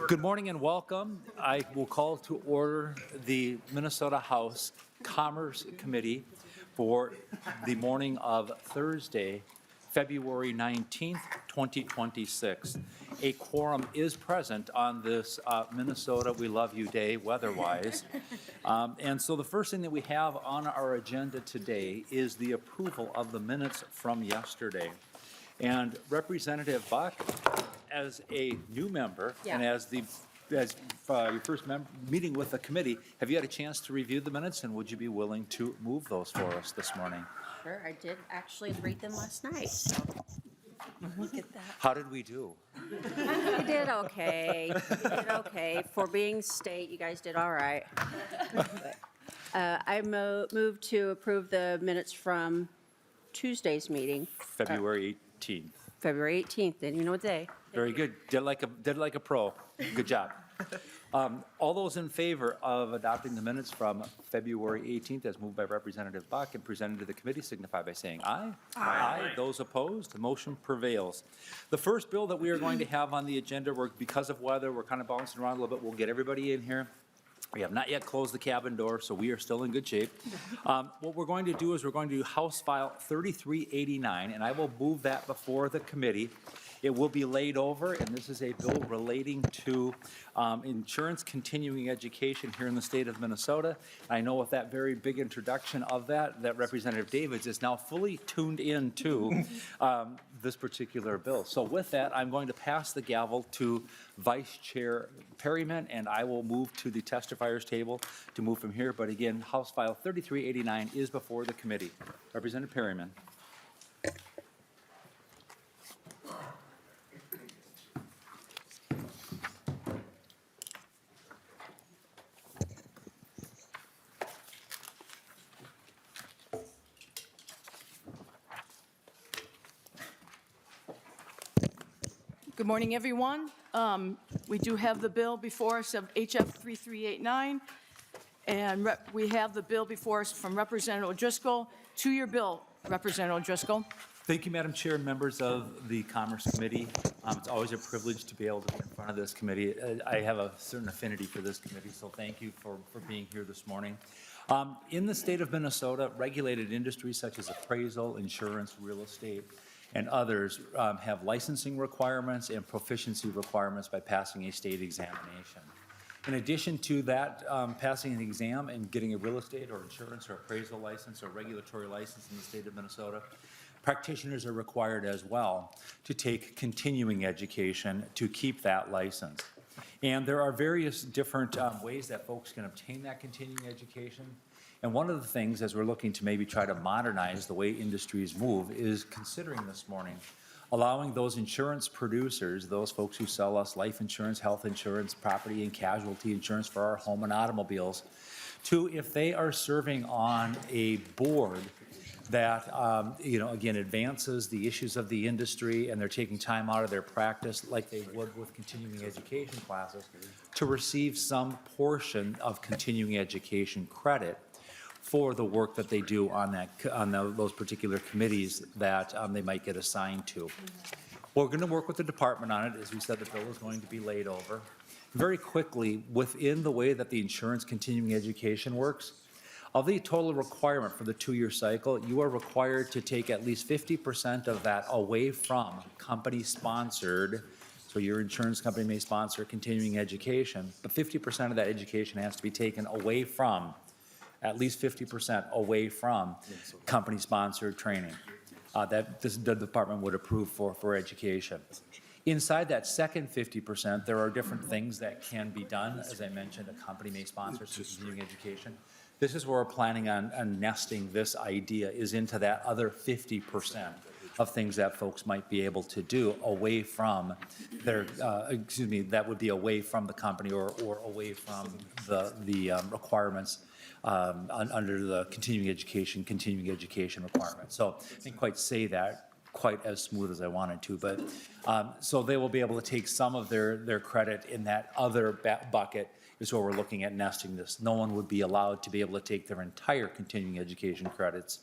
Good morning and welcome. I will call to order the Minnesota House Commerce Committee for the morning of Thursday, February 19th, 2026. A quorum is present on this Minnesota We Love You Day weather-wise. And so the first thing that we have on our agenda today is the approval of the minutes from yesterday. And Representative Buck, as a new member and as your first meeting with the committee, have you had a chance to review the minutes, and would you be willing to move those for us this morning? Sure, I did actually read them last night, so look at that. How did we do? You did okay. You did okay. For being state, you guys did all right. I move to approve the minutes from Tuesday's meeting. February 18th. February 18th, then you know what day. Very good. Did like a pro. Good job. All those in favor of adopting the minutes from February 18th as moved by Representative Buck and presented to the committee signify by saying aye. Aye. Those opposed, the motion prevails. The first bill that we are going to have on the agenda, because of weather, we're kind of bouncing around a little bit. We'll get everybody in here. We have not yet closed the cabin door, so we are still in good shape. What we're going to do is we're going to do House File 3389, and I will move that before the committee. It will be laid over, and this is a bill relating to insurance continuing education here in the state of Minnesota. I know with that very big introduction of that Representative Davids is now fully tuned in to this particular bill. So with that, I'm going to pass the gavel to Vice Chair Perryman, and I will move to the testifiers table to move from here. But again, House File 3389 is before the committee. Representative Perryman. Good morning, everyone. We do have the bill before us of HF 3389, and we have the bill before us from Representative O'Driscoll. To your bill, Representative O'Driscoll. Thank you, Madam Chair, members of the Commerce Committee. It's always a privilege to be able to be in front of this committee. I have a certain affinity for this committee, so thank you for being here this morning. In the state of Minnesota, regulated industries such as appraisal, insurance, real estate, and others have licensing requirements and proficiency requirements by passing a state examination. In addition to that, passing an exam and getting a real estate or insurance or appraisal license or regulatory license in the state of Minnesota, practitioners are required as well to take continuing education to keep that license. And there are various different ways that folks can obtain that continuing education. And one of the things, as we're looking to maybe try to modernize the way industries move, is considering this morning allowing those insurance producers, those folks who sell us life insurance, health insurance, property and casualty insurance for our home and automobiles, to, if they are serving on a board that, again, advances the issues of the industry and they're taking time out of their practice like they would with continuing education classes, to receive some portion of continuing education credit for the work that they do on those particular committees that they might get assigned to. We're going to work with the department on it. As we said, the bill is going to be laid over. Very quickly, within the way that the insurance continuing education works, of the total requirement for the 2-year cycle, you are required to take at least 50% of that away from company-sponsored. So your insurance company may sponsor continuing education, but 50% of that education has to be taken away from, at least 50% away from company-sponsored training that the department would approve for education. Inside that second 50%, there are different things that can be done. As I mentioned, a company may sponsor continuing education. This is where we're planning on nesting this idea, is into that other 50% of things that folks might be able to do away from their, that would be away from the company or away from the requirements under the continuing education requirement. So I didn't quite say that quite as smooth as I wanted to, but so they will be able to take some of their credit in that other bucket is where we're looking at nesting this. No one would be allowed to be able to take their entire continuing education credits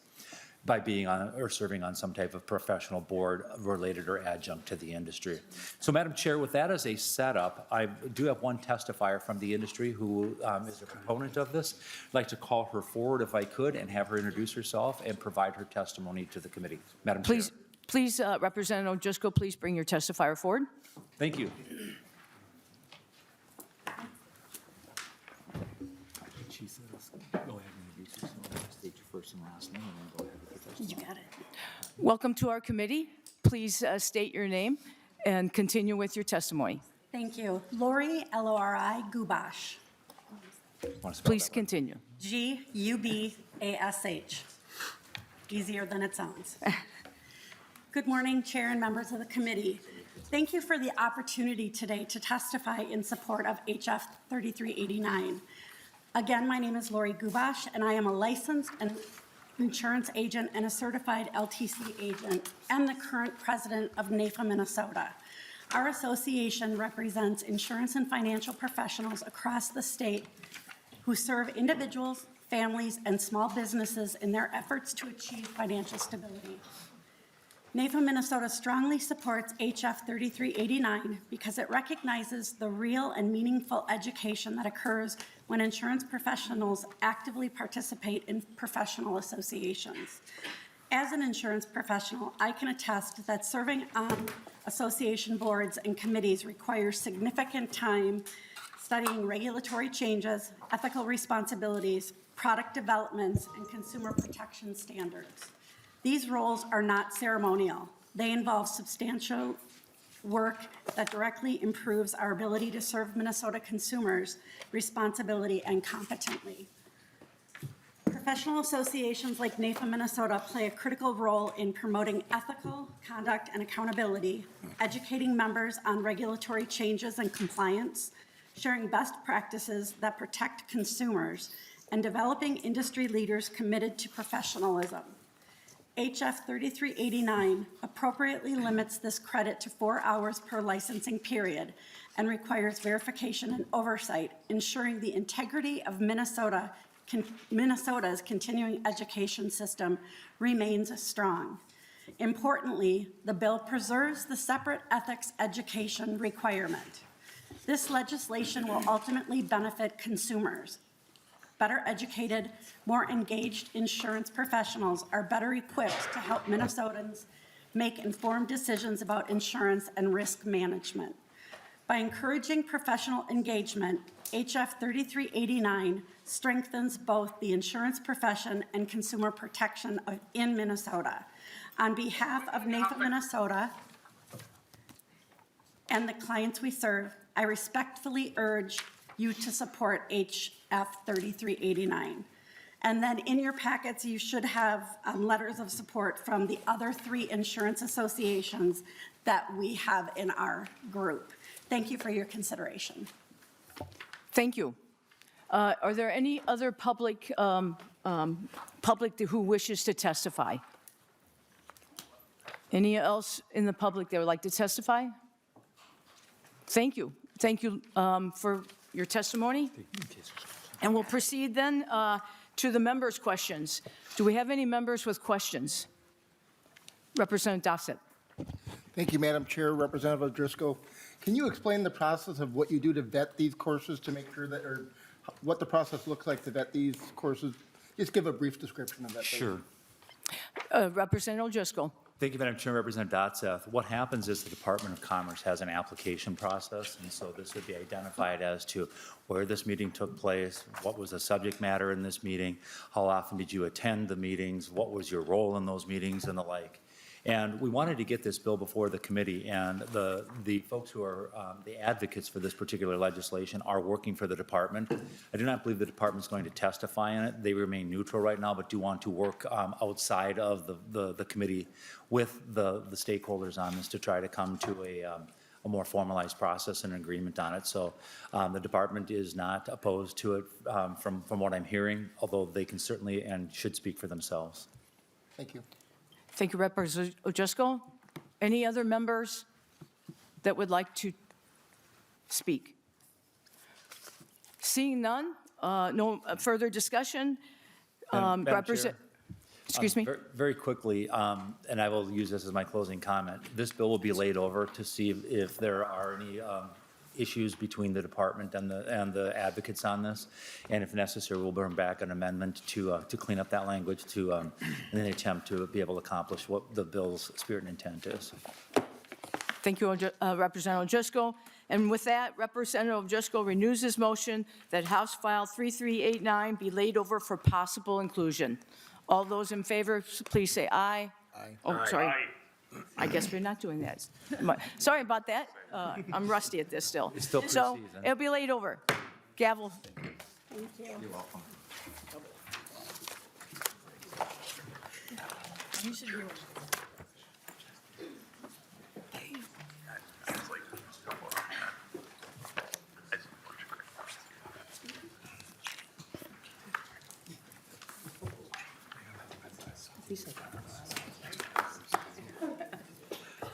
by being on or serving on some type of professional board related or adjunct to the industry. So Madam Chair, with that as a setup, I do have one testifier from the industry who is a proponent of this. I'd like to call her forward if I could and have her introduce herself and provide her testimony to the committee. Madam Chair. Please, Representative Driscoll, please bring your testifier forward. Thank you. She said, go ahead and introduce yourself, state your first and last name, and then go ahead with the testimony. You got it. Welcome to our committee. Please state your name and continue with your testimony. Thank you. Lori, Lori Gubash. Want to spell Please that one? continue. Gubash. Easier than it sounds. Good morning, Chair and members of the committee. Thank you for the opportunity today to testify in support of HF 3389. Again, my name is Lori Gubash, and I am a licensed and insurance agent and a certified LTC agent and the current president of NAFA Minnesota. Our association represents insurance and financial professionals across the state who serve individuals, families, and small businesses in their efforts to achieve financial stability. NAFA Minnesota strongly supports HF 3389 because it recognizes the real and meaningful education that occurs when insurance professionals actively participate in professional associations. As an insurance professional, I can attest that serving on association boards and committees requires significant time studying regulatory changes, ethical responsibilities, product developments, and consumer protection standards. These roles are not ceremonial. They involve substantial work that directly improves our ability to serve Minnesota consumers responsibly and competently. Professional associations like NAFA Minnesota play a critical role in promoting ethical conduct and accountability, educating members on regulatory changes and compliance, sharing best practices that protect consumers, and developing industry leaders committed to professionalism. HF 3389 appropriately limits this credit to 4 hours per licensing period and requires verification and oversight, ensuring the integrity of Minnesota's continuing education system remains strong. Importantly, the bill preserves the separate ethics education requirement. This legislation will ultimately benefit consumers. Better educated, more engaged insurance professionals are better equipped to help Minnesotans make informed decisions about insurance and risk management. By encouraging professional engagement, HF 3389 strengthens both the insurance profession and consumer protection in Minnesota. On behalf of NAFA Minnesota and the clients we serve, I respectfully urge you to support HF 3389. And then in your packets, you should have letters of support from the other 3 insurance associations that we have in our group. Thank you for your consideration. Thank you. Are there any other public who wishes to testify? Any else in the public that would like to testify? Thank you. Thank you for your testimony. And we'll proceed then to the members' questions. Do we have any members with questions? Representative Dossett. Thank you, Madam Chair. Representative Driscoll, can you explain the process of what you do to vet these courses to make sure that, or what the process looks like to vet these courses? Just give a brief description of that. Sure. Representative Driscoll. Thank you, Madam Chair. Representative Dotseth. What happens is the Department of Commerce has an application process, and so this would be identified as to where this meeting took place, what was the subject matter in this meeting, how often did you attend the meetings, what was your role in those meetings, and the like. And we wanted to get this bill before the committee, and the folks who are the advocates for this particular legislation are working for the department. I do not believe the department's going to testify in it. They remain neutral right now, but do want to work outside of the committee with the stakeholders on this to try to come to a more formalized process and agreement on it. So the department is not opposed to it from what I'm hearing, although they can certainly and should speak for themselves. Thank you. Thank you, Representative Driscoll. Any other members that would like to speak? Seeing none, no further discussion. Madam Chair. Excuse me? Very quickly, and I will use this as my closing comment. This bill will be laid over to see if there are any issues between the department and the advocates on this. And if necessary, we'll bring back an amendment to clean up that language in an attempt to be able to accomplish what the bill's spirit and intent is. Thank you, Representative Driscoll. And with that, Representative Driscoll renews his motion that House File 3389 be laid over for possible inclusion. All those in favor, please say aye. Aye. Oh, sorry. I guess we're not doing that. Sorry about that. I'm rusty at this still. It's still So preseason. it'll be laid over. Gavel. Thank you. You're welcome.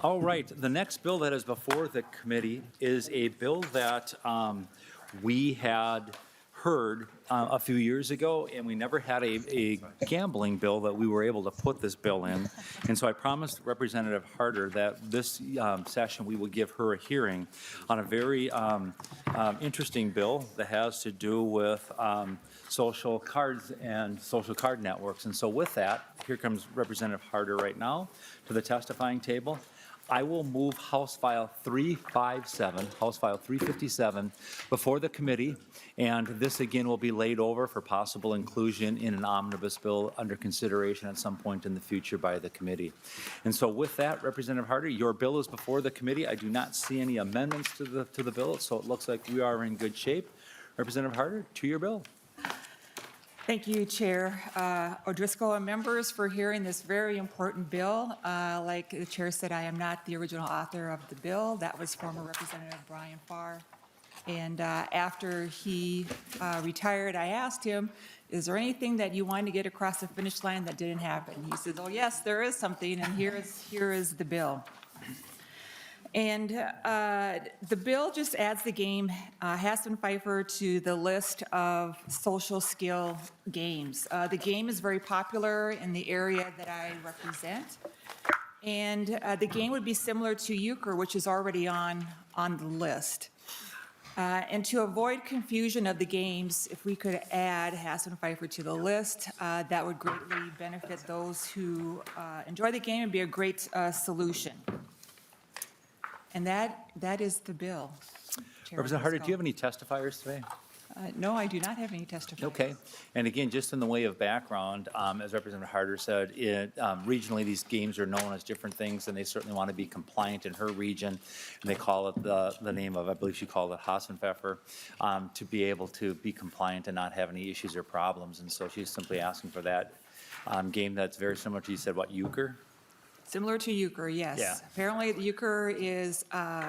All right, the next bill that is before the committee is a bill that we had heard a few years ago, and we never had a gambling bill that we were able to put this bill in. And so I promised Representative Harder that this session, we would give her a hearing on a very interesting bill that has to do with social cards and social card networks. And so with that, here comes Representative Harder right now to the testifying table. I will move House File 357, House File 357, before the committee, and this again will be laid over for possible inclusion in an omnibus bill under consideration at some point in the future by the committee. And so with that, Representative Harder, your bill is before the committee. I do not see any amendments to the bill, so it looks like we are in good shape. Representative Harder, to your bill. Thank you, Chair O'Driscoll and members, for hearing this very important bill. Like the Chair said, I am not the original author of the bill. That was former Representative Brian Farr. And after he retired, I asked him, is there anything that you wanted to get across the finish line that didn't happen? He said, oh, yes, there is something, and here is the bill. And the bill just adds the game hasenpfeffer to the list of social skill games. The game is very popular in the area that I represent. And the game would be similar to euchre, which is already on the list. And to avoid confusion of the games, if we could add hasenpfeffer to the list, that would greatly benefit those who enjoy the game and be a great solution. And that is the bill. Chair Representative Harder, do you have O'Driscoll. any testifiers today? No, I do not have any testifiers. Okay. And again, just in the way of background, as Representative Harder said, regionally, these games are known as different things, and they certainly want to be compliant in her region. And they call it the name of, I believe she called it hasenpfeffer, to be able to be compliant and not have any issues or problems. And so she's simply asking for that game that's very similar to, you said, what, euchre? Similar to euchre, yes. Yeah. Apparently, the euchre is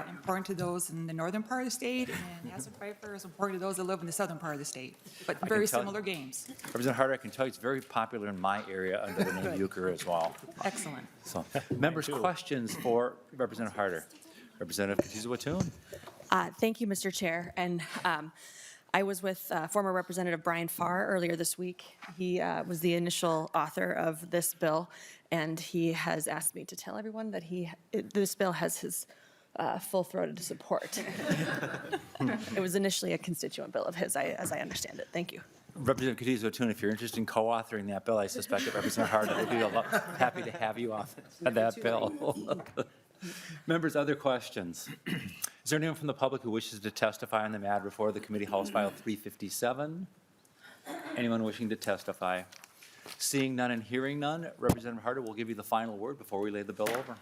important to those in the northern part of the state, and hasenpfeffer is important to those that live in the southern part of the state. But very tell- similar games. Representative Harder, I can tell you it's very popular in my area under the name euchre as well. Excellent. So, members' questions for Representative Harder? Representative Katiza-Wattoon? Thank you, Mr. Chair. And I was with former Representative Brian Farr earlier this week. He was the initial author of this bill, and he has asked me to tell everyone that this bill has his full-throated support. It was initially a constituent bill of his, as I understand it. Thank you. Representative Katiza-Wattoon, if you're interested in co-authoring that bill, I suspect that Representative Harder would be happy to have you on that bill. Members, other questions? Is there anyone from the public who wishes to testify on the matter before the committee, House File 357? Anyone wishing to testify? Seeing none and hearing none, Representative Harder will give you the final word before we lay the bill over.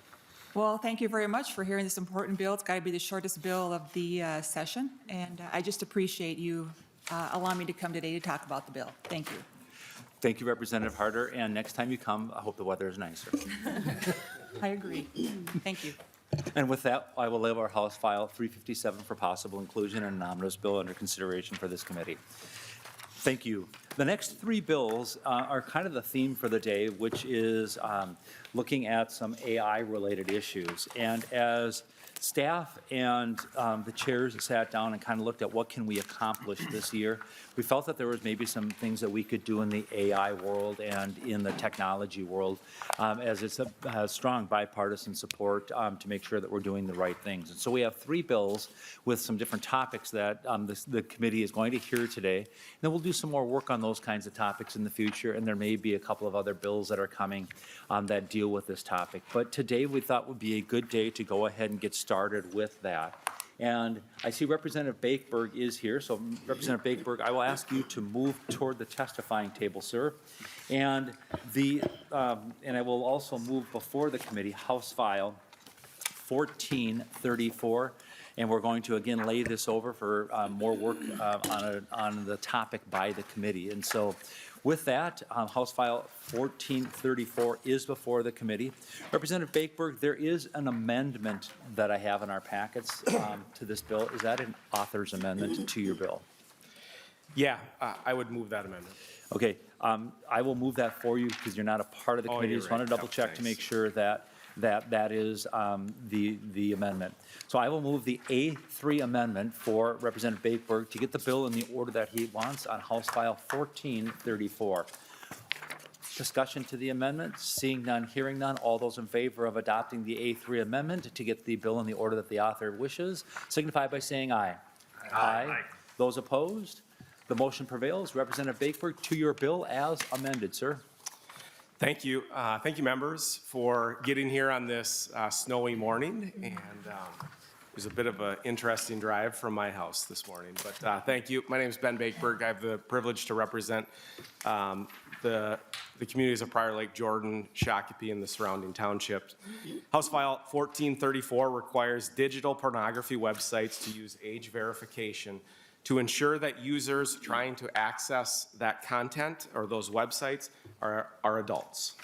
Well, thank you very much for hearing this important bill. It's got to be the shortest bill of the session, and I just appreciate you allowing me to come today to talk about the bill. Thank you. Thank you, Representative Harder, and next time you come, I hope the weather is nicer. I agree. Thank you. And with that, I will lay over House File 357 for possible inclusion in an omnibus bill under consideration for this committee. Thank you. The next three bills are kind of the theme for the day, which is looking at some AI-related issues. And as staff and the chairs sat down and kind of looked at what can we accomplish this year. We felt that there was maybe some things that we could do in the AI world and in the technology world, as it's a strong bipartisan support to make sure that we're doing the right things. And so we have 3 bills with some different topics that the committee is going to hear today. And then we'll do some more work on those kinds of topics in the future, and there may be a couple of other bills that are coming that deal with this topic. But today we thought would be a good day to go ahead and get started with that. And I see Representative Bakeberg is here. So Representative Bakeberg, I will ask you to move toward the testifying table, sir. And I will also move before the committee House File 1434. And we're going to again lay this over for more work on the topic by the committee. And so with that, House File 1434 is before the committee. Representative Bakeberg, there is an amendment that I have in our packets to this bill. Is that an author's amendment to your bill? Yeah, I would move that amendment. Okay, I will move that for you because you're not a part of the committee. you're Just want to right. double check to Thanks. make sure that is the amendment. So I will move the A3 amendment for Representative Bakeberg to get the bill in the order that he wants on House File 1434. Discussion to the amendment, seeing none, hearing none. All those in favor of adopting the A3 amendment to get the bill in the order that the author wishes, signify by saying aye. Aye. Those opposed? The motion prevails. Representative Bakeberg, to your bill as amended, sir. Thank you. Thank you, members, for getting here on this snowy morning. And it was a bit of an interesting drive from my house this morning. But thank you. My name is Ben Bakeberg. I have the privilege to represent the communities of Prior Lake, Jordan, Shakopee, and the surrounding townships. House File 1434 requires digital pornography websites to use age verification to ensure that users trying to access that content or those websites are adults.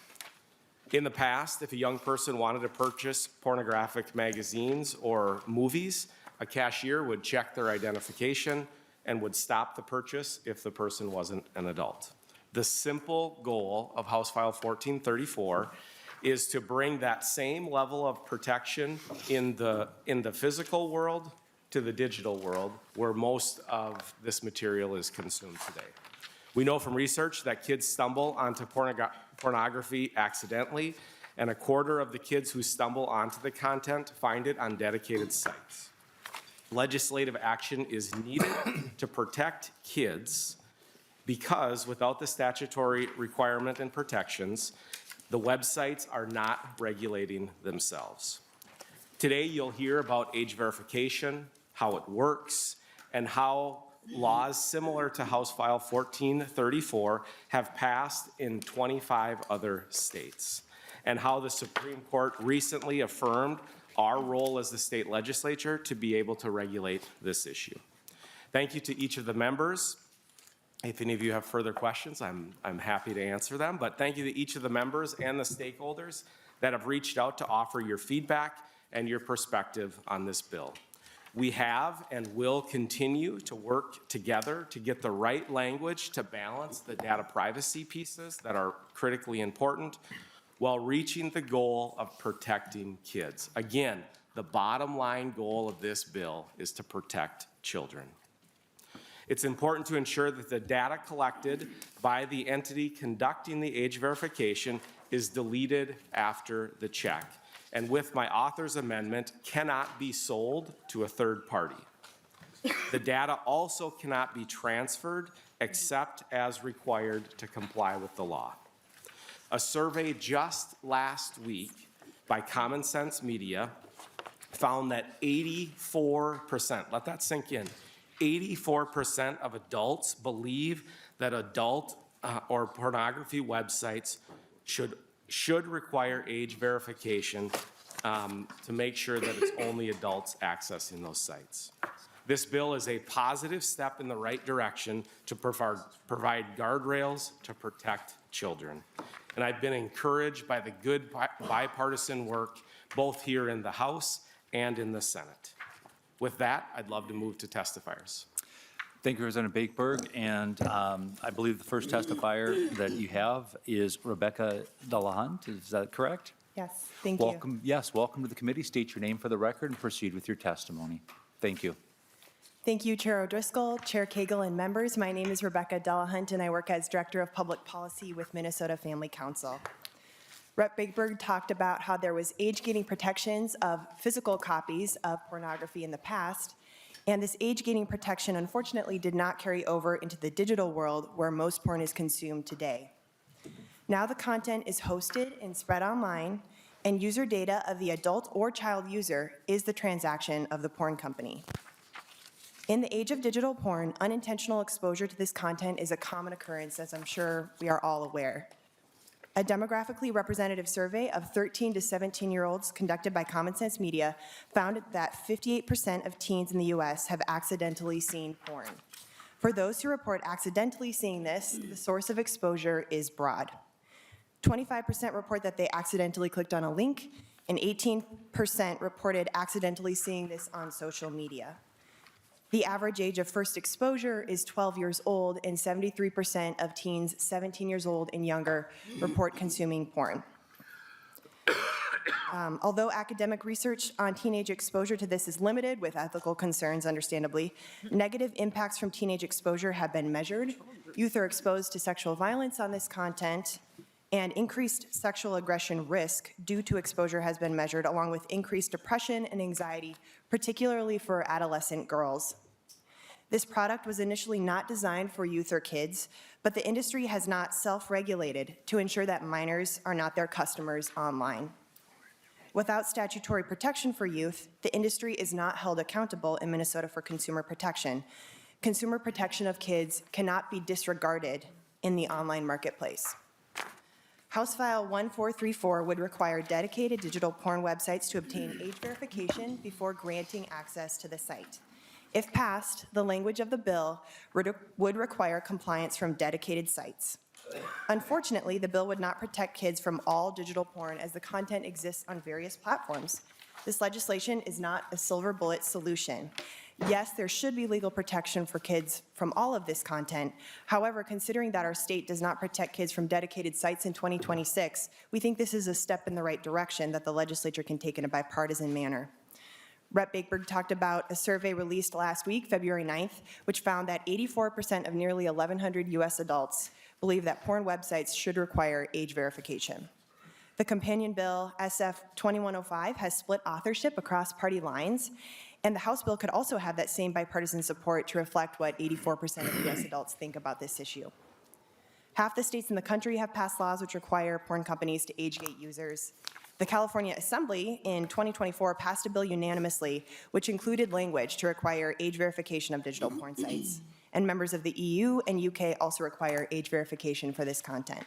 In the past, if a young person wanted to purchase pornographic magazines or movies, a cashier would check their identification and would stop the purchase if the person wasn't an adult. The simple goal of House File 1434 is to bring that same level of protection in the physical world to the digital world, where most of this material is consumed today. We know from research that kids stumble onto pornography accidentally, and 1/4 of the kids who stumble onto the content find it on dedicated sites. Legislative action is needed to protect kids because without the statutory requirement and protections, the websites are not regulating themselves. Today, you'll hear about age verification, how it works, and how laws similar to House File 1434 have passed in 25 other states, and how the Supreme Court recently affirmed our role as the state legislature to be able to regulate this issue. Thank you to each of the members. If any of you have further questions, I'm happy to answer them, but thank you to each of the members and the stakeholders that have reached out to offer your feedback and your perspective on this bill. We have and will continue to work together to get the right language to balance the data privacy pieces that are critically important while reaching the goal of protecting kids. Again, the bottom line goal of this bill is to protect children. It's important to ensure that the data collected by the entity conducting the age verification is deleted after the check, and with my author's amendment, cannot be sold to a third party. The data also cannot be transferred except as required to comply with the law. A survey just last week by Common Sense Media found that 84%, let that sink in, 84% of adults believe that adult or pornography websites should require age verification to make sure that it's only adults accessing those sites. This bill is a positive step in the right direction to provide guardrails to protect children. And I've been encouraged by the good bipartisan work both here in the House and in the Senate. With that, I'd love to move to testifiers. Thank you, Representative Bakeberg, and I believe the first testifier that you have is Rebecca Delahunt. Is that correct? Yes, thank you. Welcome, yes, welcome to the committee. State your name for the record and proceed with your testimony. Thank you. Thank you, Chair O'Driscoll, Chair Cagle, and members. My name is Rebecca Delahunt, and I work as Director of Public Policy with Minnesota Family Council. Rep. Bakeberg talked about how there was age-gating protections of physical copies of pornography in the past, and this age-gating protection unfortunately did not carry over into the digital world where most porn is consumed today. Now the content is hosted and spread online, and user data of the adult or child user is the transaction of the porn company. In the age of digital porn, unintentional exposure to this content is a common occurrence, as I'm sure we are all aware. A demographically representative survey of 13 to 17-year-olds conducted by Common Sense Media found that 58% of teens in the U.S. have accidentally seen porn. For those who report accidentally seeing this, the source of exposure is broad. 25% report that they accidentally clicked on a link, and 18% reported accidentally seeing this on social media. The average age of first exposure is 12 years old, and 73% of teens 17 years old and younger report consuming porn. Although academic research on teenage exposure to this is limited, with ethical concerns, understandably, negative impacts from teenage exposure have been measured. Youth are exposed to sexual violence on this content, and increased sexual aggression risk due to exposure has been measured, along with increased depression and anxiety, particularly for adolescent girls. This product was initially not designed for youth or kids, but the industry has not self-regulated to ensure that minors are not their customers online. Without statutory protection for youth, the industry is not held accountable in Minnesota for consumer protection. Consumer protection of kids cannot be disregarded in the online marketplace. House File 1434 would require dedicated digital porn websites to obtain age verification before granting access to the site. If passed, the language of the bill would require compliance from dedicated sites. Unfortunately, the bill would not protect kids from all digital porn, as the content exists on various platforms. This legislation is not a silver bullet solution. Yes, there should be legal protection for kids from all of this content. However, considering that our state does not protect kids from dedicated sites in 2026, we think this is a step in the right direction that the legislature can take in a bipartisan manner. Rep. Bakeberg talked about a survey released last week, February 9th, which found that 84% of nearly 1,100 U.S. adults believe that porn websites should require age verification. The companion bill, SF 2105, has split authorship across party lines, and the House bill could also have that same bipartisan support to reflect what 84% of U.S. adults think about this issue. Half the states in the country have passed laws which require porn companies to age-gate users. The California Assembly in 2024 passed a bill unanimously, which included language to require age verification of digital porn sites. And members of the EU and UK also require age verification for this content.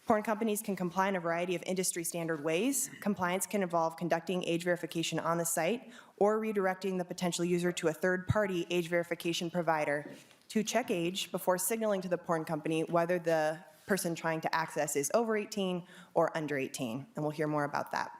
Porn companies can comply in a variety of industry standard ways. Compliance can involve conducting age verification on the site or redirecting the potential user to a third-party age verification provider to check age before signaling to the porn company whether the person trying to access is over 18 or under 18, and we'll hear more about that.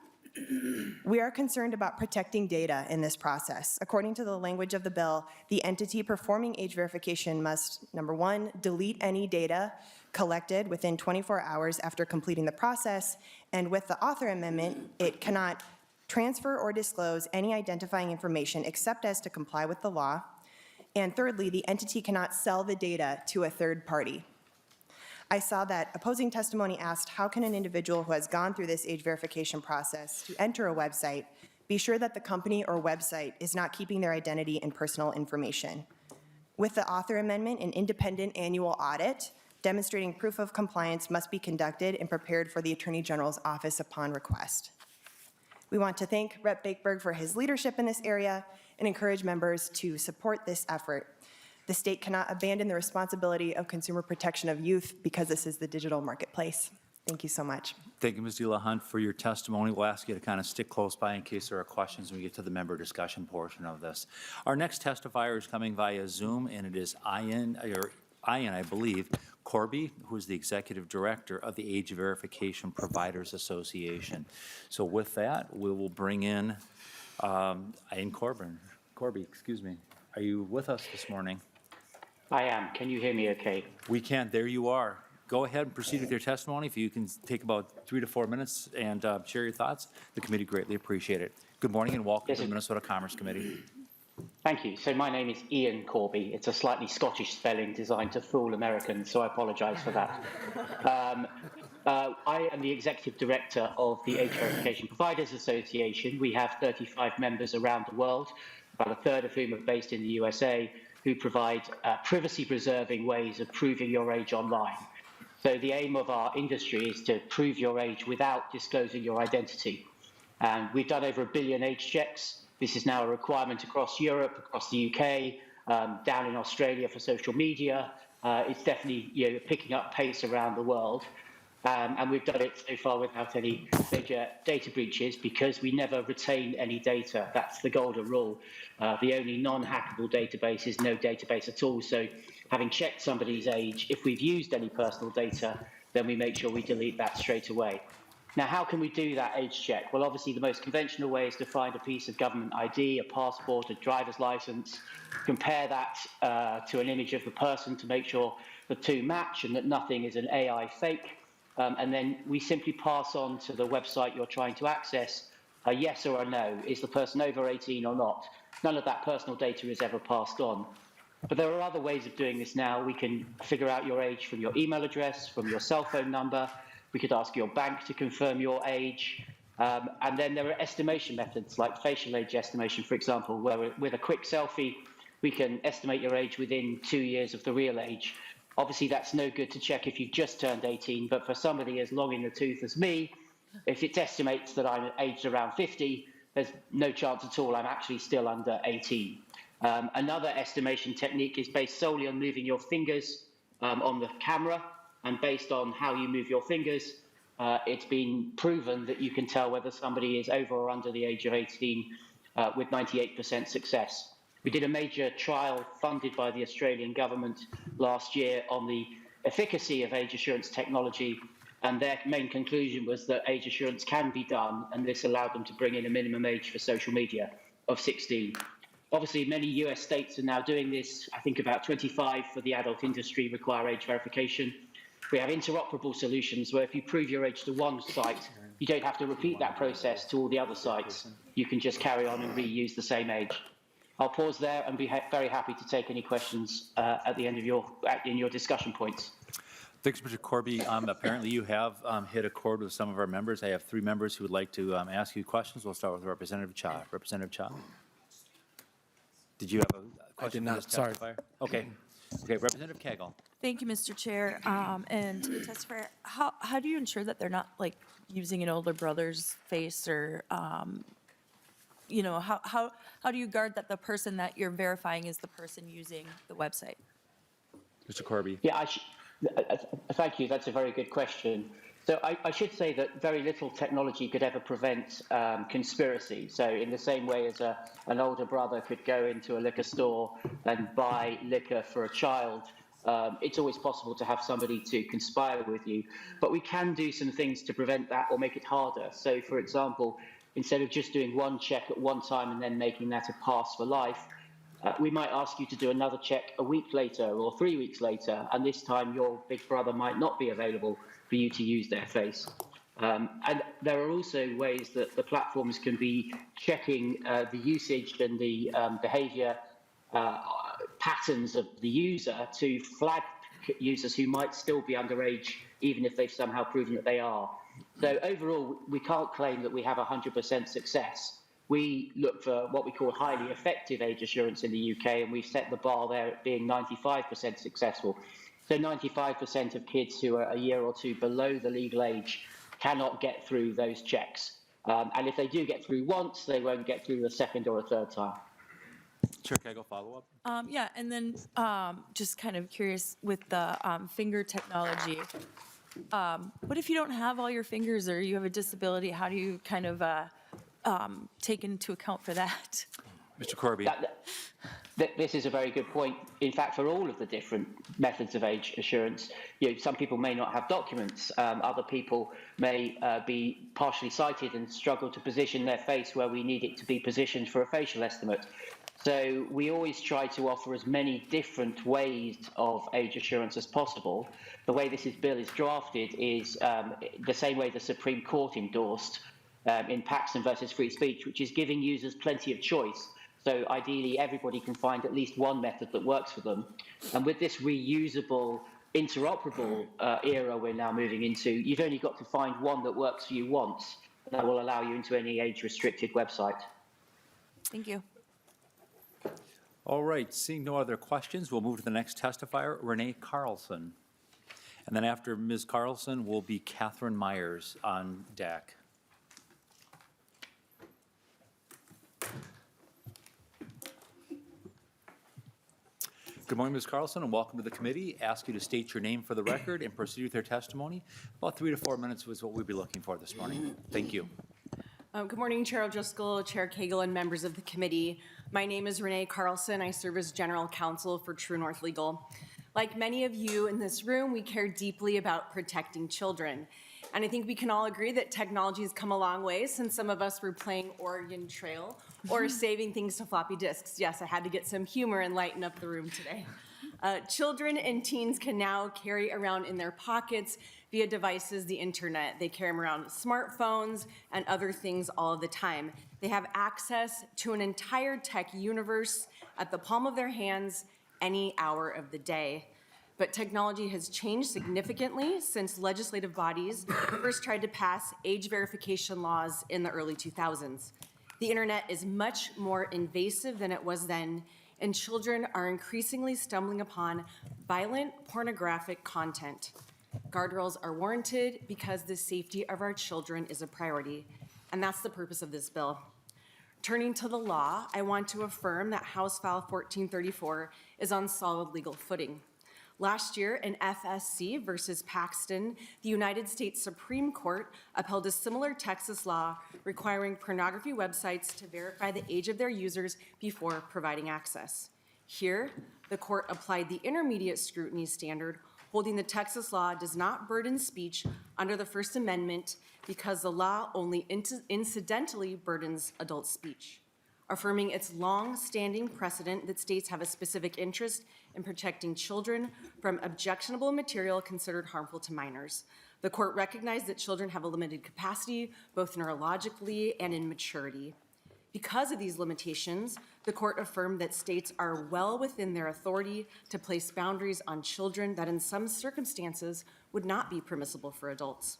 We are concerned about protecting data in this process. According to the language of the bill, the entity performing age verification must, number one, delete any data collected within 24 hours after completing the process, and with the author amendment, it cannot transfer or disclose any identifying information except as to comply with the law. And thirdly, the entity cannot sell the data to a third party. I saw that opposing testimony asked, how can an individual who has gone through this age verification process to enter a website be sure that the company or website is not keeping their identity and personal information? With the author amendment, an independent annual audit demonstrating proof of compliance must be conducted and prepared for the Attorney General's office upon request. We want to thank Rep. Bakeberg for his leadership in this area and encourage members to support this effort. The state cannot abandon the responsibility of consumer protection of youth because this is the digital marketplace. Thank you so much. Thank you, Ms. DeLaHunt, for your testimony. We'll ask you to kind of stick close by in case there are questions when we get to the member discussion portion of this. Our next testifier is coming via Zoom, and it is Ian, I believe, Corby, who is the Executive Director of the Age Verification Providers Association. So with that, we will bring in Ian Corby, excuse me. Are you with us this morning? I am. Can you hear me okay? We can. There you are. go ahead and proceed with your testimony. If you can take about 3 to 4 minutes and share your thoughts, the committee greatly appreciate it. Good morning and welcome to the Minnesota Commerce Committee. Thank you. So my name is Ian Corby. It's a slightly Scottish spelling designed to fool Americans, so I apologise for that. I am the Executive Director of the Age Verification Providers Association. We have 35 members around the world, about a third of whom are based in the USA, who provide privacy-preserving ways of proving your age online. So the aim of our industry is to prove your age without disclosing your identity. And we've done over 1 billion age checks. This is now a requirement across Europe, across the UK, down in Australia for social media. It's definitely picking up pace around the world. And we've done it so far without any major data breaches because we never retain any data. That's the golden rule. The only non-hackable database is no database at all. So having checked somebody's age, if we've used any personal data, then we make sure we delete that straight away. Now, how can we do that age check? Well, obviously, the most conventional way is to find a piece of government ID, a passport, a driver's license, compare that to an image of the person to make sure the two match and that nothing is an AI fake. And then we simply pass on to the website you're trying to access a yes or a no. Is the person over 18 or not? None of that personal data is ever passed on. But there are other ways of doing this now. We can figure out your age from your email address, from your cell phone number. We could ask your bank to confirm your age. And then there are estimation methods like facial age estimation, for example, where with a quick selfie, we can estimate your age within 2 years of the real age. Obviously, that's no good to check if you've just turned 18, but for somebody as long in the tooth as me, if it estimates that I'm aged around 50, there's no chance at all I'm actually still under 18. Another estimation technique is based solely on moving your fingers on the camera, and based on how you move your fingers, it's been proven that you can tell whether somebody is over or under the age of 18 with 98% success. We did a major trial funded by the Australian government last year on the efficacy of age assurance technology, and their main conclusion was that age assurance can be done, and this allowed them to bring in a minimum age for social media of 16. Obviously, many US states are now doing this. I think about 25 for the adult industry require age verification. We have interoperable solutions where if you prove your age to one site, you don't have to repeat that process to all the other sites. You can just carry on and reuse the same age. I'll pause there and be very happy to take any questions at the end of your discussion points. Thanks, Mr. Corby. Apparently, you have hit a chord with some of our members. I have 3 members who would like to ask you questions. We'll start with Representative Cha. Representative Cha. Did you have a question? I did not, sorry. Okay. Okay, Representative Cagle. Thank you, Mr. Chair. And to the testifier, how do you ensure that they're not like using an older brother's face or, how do you guard that the person that you're verifying is the person using the website? Mr. Corby. Yeah, thank you. That's a very good question. So I should say that very little technology could ever prevent conspiracy. So in the same way as an older brother could go into a liquor store and buy liquor for a child, it's always possible to have somebody to conspire with you. But we can do some things to prevent that or make it harder. So, for example, instead of just doing one check at one time and then making that a pass for life, we might ask you to do another check a week later or 3 weeks later, and this time your big brother might not be available for you to use their face. And there are also ways that the platforms can be checking the usage and the behavior patterns of the user to flag users who might still be underage, even if they've somehow proven that they are. So overall, we can't claim that we have 100% success. We look for what we call highly effective age assurance in the UK, and we've set the bar there at being 95% successful. So 95% of kids who are a year or two below the legal age cannot get through those checks. And if they do get through once, they won't get through a second or a third time. Sure, can I go follow up? Yeah, and then just kind of curious with the finger technology. What if you don't have all your fingers or you have a disability? How do you kind of take into account for that? Mr. Corby. This is a very good point. In fact, for all of the different methods of age assurance, some people may not have documents. Other people may be partially sighted and struggle to position their face where we need it to be positioned for a facial estimate. So we always try to offer as many different ways of age assurance as possible. The way this bill is drafted is the same way the Supreme Court endorsed in Paxton versus Free Speech, which is giving users plenty of choice. So ideally, everybody can find at least one method that works for them. And with this reusable, interoperable era we're now moving into, you've only got to find one that works for you once, and that will allow you into any age-restricted website. Thank you. All right, seeing no other questions, we'll move to the next testifier, Renee Carlson. And then after Ms. Carlson will be Catherine Myers on deck. Good morning, Ms. Carlson, and welcome to the committee. Ask you to state your name for the record and proceed with your testimony. About 3 to 4 minutes was what we'd be looking for this morning. Thank you. Good morning, Chair O'Driscoll, Chair Cagle, and members of the committee. My name is Renee Carlson. I serve as General Counsel for True North Legal. Like many of you in this room, we care deeply about protecting children. And I think we can all agree that technology has come a long way since some of us were playing Oregon Trail or saving things to floppy disks. Yes, I had to get some humor and lighten up the room today. Children and teens can now carry around in their pockets via devices the internet. They carry them around with smartphones and other things all of the time. They have access to an entire tech universe at the palm of their hands any hour of the day. But technology has changed significantly since legislative bodies first tried to pass age verification laws in the early 2000s. The internet is much more invasive than it was then, and children are increasingly stumbling upon violent, pornographic content. Guardrails are warranted because the safety of our children is a priority, and that's the purpose of this bill. Turning to the law, I want to affirm that House File 1434 is on solid legal footing. Last year, in FSC versus Paxton, the United States Supreme Court upheld a similar Texas law requiring pornography websites to verify the age of their users before providing access. Here, the court applied the intermediate scrutiny standard, holding the Texas law does not burden speech under the First Amendment because the law only incidentally burdens adult speech, affirming its long-standing precedent that states have a specific interest in protecting children from objectionable material considered harmful to minors. The court recognized that children have a limited capacity, both neurologically and in maturity. Because of these limitations, the court affirmed that states are well within their authority to place boundaries on children that in some circumstances would not be permissible for adults.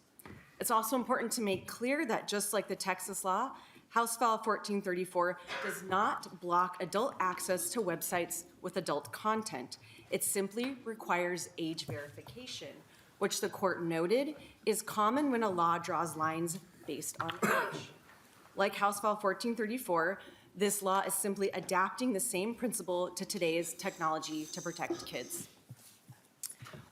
It's also important to make clear that just like the Texas law, House File 1434 does not block adult access to websites with adult content. It simply requires age verification, which the court noted is common when a law draws lines based on age. Like House File 1434, this law is simply adapting the same principle to today's technology to protect kids.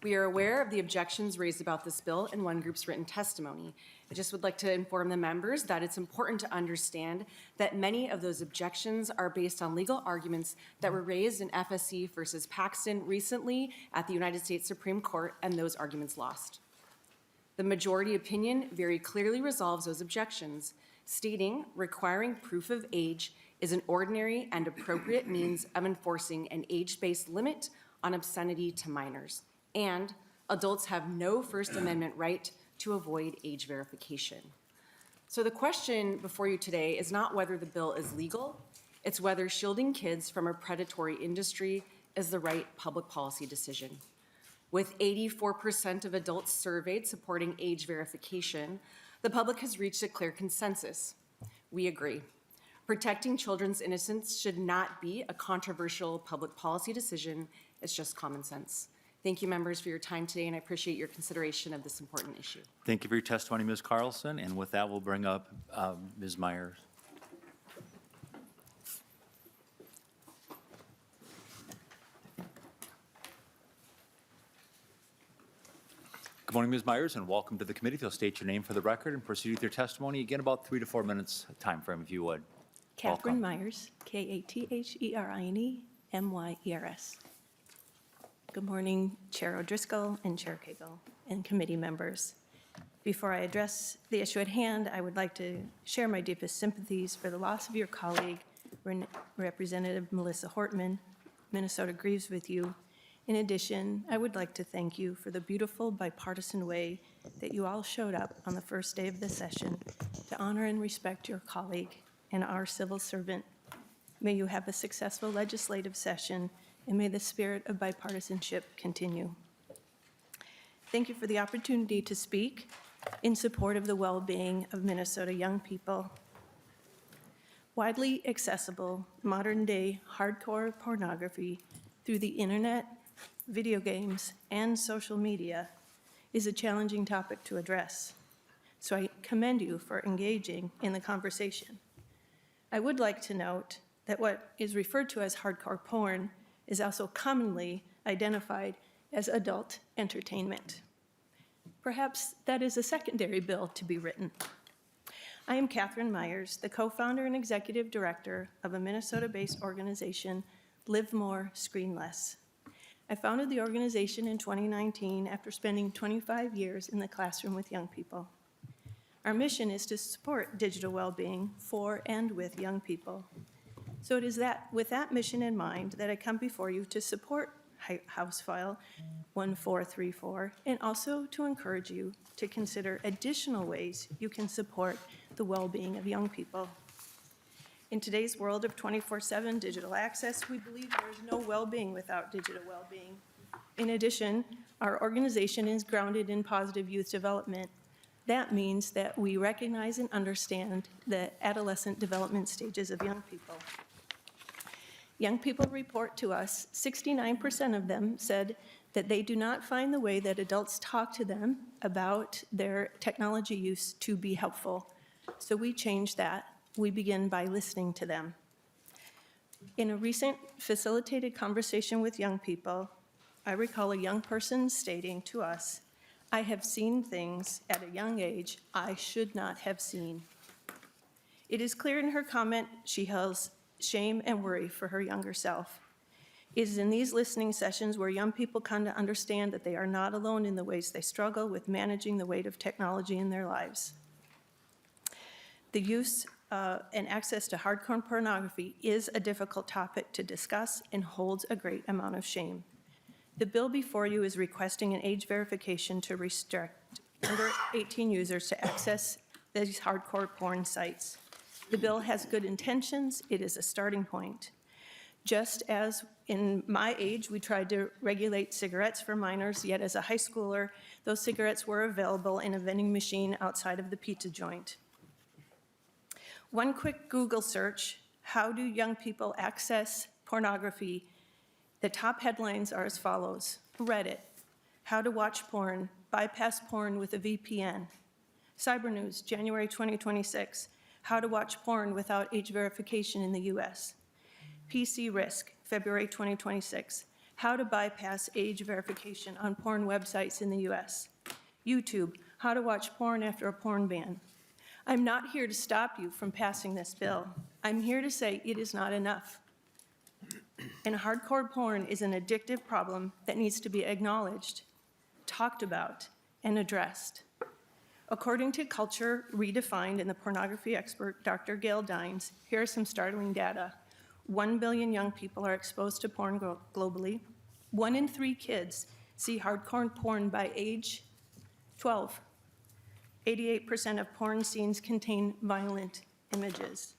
We are aware of the objections raised about this bill in one group's written testimony. I just would like to inform the members that it's important to understand that many of those objections are based on legal arguments that were raised in FSC versus Paxton recently at the United States Supreme Court, and those arguments lost. The majority opinion very clearly resolves those objections, stating requiring proof of age is an ordinary and appropriate means of enforcing an age-based limit on obscenity to minors, and adults have no First Amendment right to avoid age verification. So the question before you today is not whether the bill is legal, it's whether shielding kids from a predatory industry is the right public policy decision. With 84% of adults surveyed supporting age verification, the public has reached a clear consensus. We agree. Protecting children's innocence should not be a controversial public policy decision. It's just common sense. Thank you, members, for your time today, and I appreciate your consideration of this important issue. Thank you for your testimony, Ms. Carlson, and with that, we'll bring up Ms. Myers. Good morning, Ms. Myers, and welcome to the committee. If you'll state your name for the record and proceed with your testimony. Again, about 3 to 4 minutes time frame, if you would. Catherine Welcome. Myers, Katherine, Myers. Good morning, Chair O'Driscoll and Chair Cagle and committee members. Before I address the issue at hand, I would like to share my deepest sympathies for the loss of your colleague, Representative Melissa Hortman. Minnesota grieves with you. In addition, I would like to thank you for the beautiful bipartisan way that you all showed up on the first day of the session to honor and respect your colleague and our civil servant. May you have a successful legislative session, and may the spirit of bipartisanship continue. Thank you for the opportunity to speak in support of the well-being of Minnesota young people. Widely accessible, modern-day hardcore pornography through the internet, video games, and social media is a challenging topic to address. So I commend you for engaging in the conversation. I would like to note that what is referred to as hardcore porn is also commonly identified as adult entertainment. Perhaps that is a secondary bill to be written. I am Catherine Myers, the co-founder and executive director of a Minnesota-based organization, Live More, Screen Less. I founded the organization in 2019 after spending 25 years in the classroom with young people. Our mission is to support digital well-being for and with young people. So it is with that mission in mind that I come before you to support House File 1434 and also to encourage you to consider additional ways you can support the well-being of young people. In today's world of 24/7 digital access, we believe there is no well-being without digital well-being. In addition, our organization is grounded in positive youth development. That means that we recognize and understand the adolescent development stages of young people. Young people report to us, 69% of them said that they do not find the way that adults talk to them about their technology use to be helpful. So we change that. We begin by listening to them. In a recent facilitated conversation with young people, I recall a young person stating to us, "I have seen things at a young age I should not have seen." It is clear in her comment she has shame and worry for her younger self. It is in these listening sessions where young people come to understand that they are not alone in the ways they struggle with managing the weight of technology in their lives. The use and access to hardcore pornography is a difficult topic to discuss and holds a great amount of shame. The bill before you is requesting an age verification to restrict under 18 users to access these hardcore porn sites. The bill has good intentions. It is a starting point. Just as in my age, we tried to regulate cigarettes for minors, yet as a high schooler, those cigarettes were available in a vending machine outside of the pizza joint. One quick Google search, how do young people access pornography? The top headlines are as follows. Reddit, how to watch porn, bypass porn with a VPN. Cyber News, January 2026, how to watch porn without age verification in the US. PC Risk, February 2026, how to bypass age verification on porn websites in the US. YouTube, how to watch porn after a porn ban. I'm not here to stop you from passing this bill. I'm here to say it is not enough. And hardcore porn is an addictive problem that needs to be acknowledged, talked about, and addressed. According to Culture Redefined and the pornography expert Dr. Gail Dines, here are some startling data. 1 billion young people are exposed to porn globally. 1 in 3 kids see hardcore porn by age 12. 88% of porn scenes contain violent images.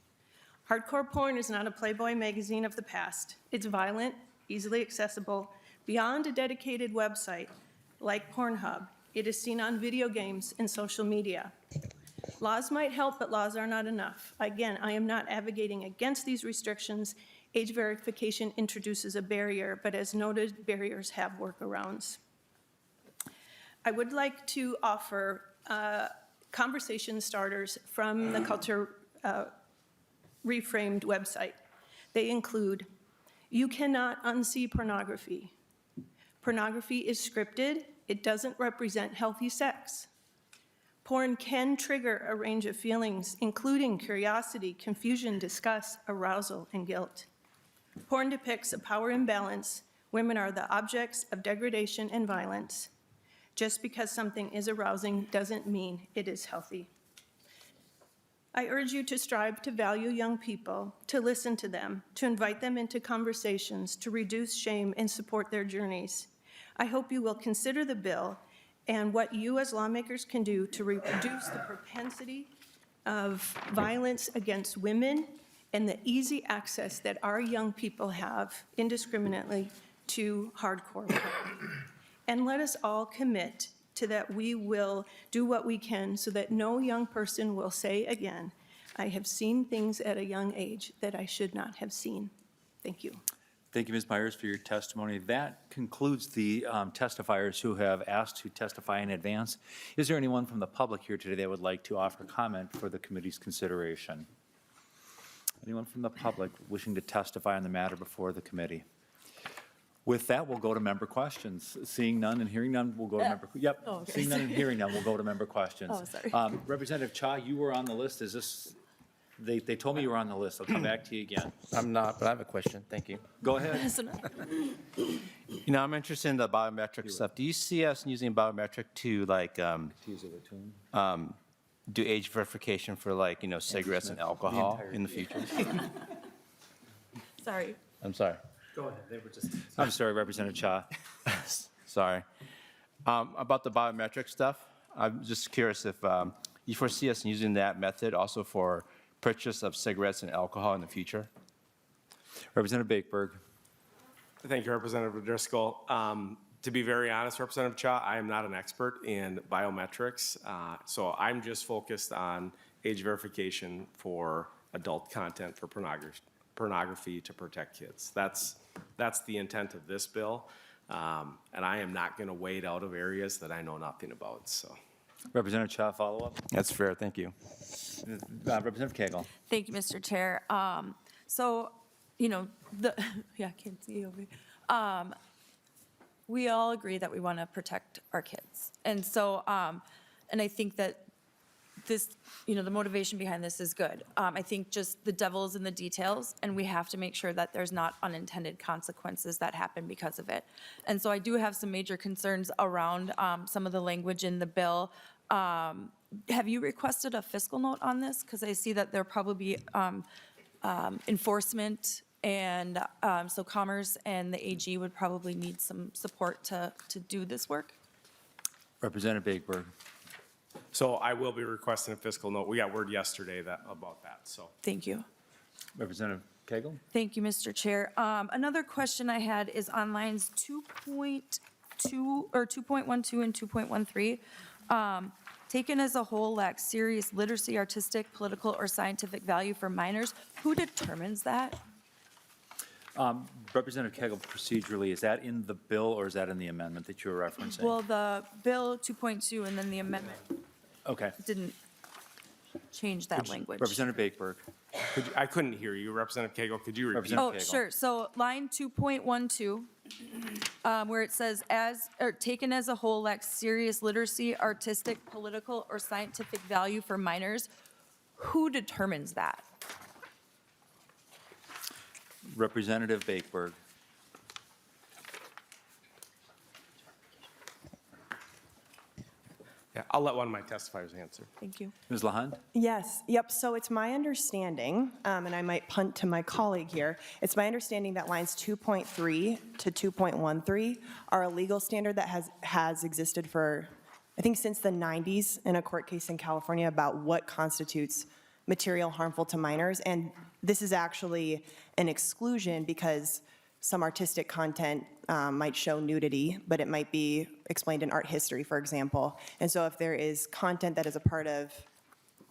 Hardcore porn is not a Playboy magazine of the past. It's violent, easily accessible, beyond a dedicated website like Pornhub. It is seen on video games and social media. Laws might help, but laws are not enough. Again, I am not advocating against these restrictions. Age verification introduces a barrier, but as noted, barriers have workarounds. I would like to offer conversation starters from the Culture Reframed website. They include, you cannot unsee pornography. Pornography is scripted. It doesn't represent healthy sex. Porn can trigger a range of feelings, including curiosity, confusion, disgust, arousal, and guilt. Porn depicts a power imbalance. Women are the objects of degradation and violence. Just because something is arousing doesn't mean it is healthy. I urge you to strive to value young people, to listen to them, to invite them into conversations, to reduce shame and support their journeys. I hope you will consider the bill and what you as lawmakers can do to reduce the propensity of violence against women and the easy access that our young people have indiscriminately to hardcore porn. And let us all commit to that we will do what we can so that no young person will say again, I have seen things at a young age that I should not have seen. Thank you. Thank you, Ms. Myers, for your testimony. That concludes the testifiers who have asked to testify in advance. Is there anyone from the public here today that would like to offer comment for the committee's consideration? Anyone from the public wishing to testify on the matter before the committee? With that, we'll go to member questions. Seeing none and hearing none, we'll go to member, yep. Oh, okay. Seeing none and hearing none, we'll go to member questions. Oh, sorry. Representative Cha, you were on the list. Is this, they told me you were on the list. I'll come back to you again. I'm not, but I have a question. Thank you. Go ahead. You know, I'm interested in the biometric stuff. Do you see us using biometric to like do age verification for like, you know, cigarettes and alcohol in the future? Sorry. I'm sorry. Go ahead. They were just. I'm sorry, Representative Cha. Sorry. About the biometric stuff, I'm just curious if you foresee us using that method also for purchase of cigarettes and alcohol in the future? Representative Bakeberg. Thank you, Representative Driscoll. To be very honest, Representative Cha, I am not an expert in biometrics, so I'm just focused on age verification for adult content for pornography to protect kids. That's the intent of this bill, and I am not going to wade out of areas that I know nothing about. So, Representative Cha, follow up. That's fair. Thank you. Representative Cagle. Thank you, Mr. Chair. So, you know, yeah, I can't see over here. We all agree that we want to protect our kids. And so, and I think that this, you know, the motivation behind this is good. I think just the devil is in the details, and we have to make sure that there's not unintended consequences that happen because of it. And so I do have some major concerns around some of the language in the bill. Have you requested a fiscal note on this? Because I see that there probably be enforcement, and so Commerce and the AG would probably need some support to do this work. Representative Bakeberg. so I will be requesting a fiscal note. We got word yesterday about that. So, Thank you. Representative Cagle. Thank you, Mr. Chair. Another question I had is on lines 2.2 or 2.12 and 2.13. Taken as a whole lacks serious literacy, artistic, political, or scientific value for minors. Who determines that? Representative Cagle, procedurally, is that in the bill or is that in the amendment that you were referencing? Well, the bill 2.2 and then the amendment Okay. didn't change that language. Representative Bakeberg. I couldn't hear you, Representative Cagle. Could you repeat? Representative Oh, Cagle. sure. So line 2.12, where it says taken as a whole lacks serious literacy, artistic, political, or scientific value for minors. Who determines that? Representative Bakeberg. Yeah, I'll let one of my testifiers answer. Thank you. Ms. LaHunt? Yes, yep, so it's my understanding, and I might punt to my colleague here, it's my understanding that lines 2.3 to 2.13 are a legal standard that has existed for, I think, since the 90s in a court case in California about what constitutes material harmful to minors, and this is actually an exclusion because some artistic content might show nudity, but it might be explained in art history, for example. And so if there is content that is a part of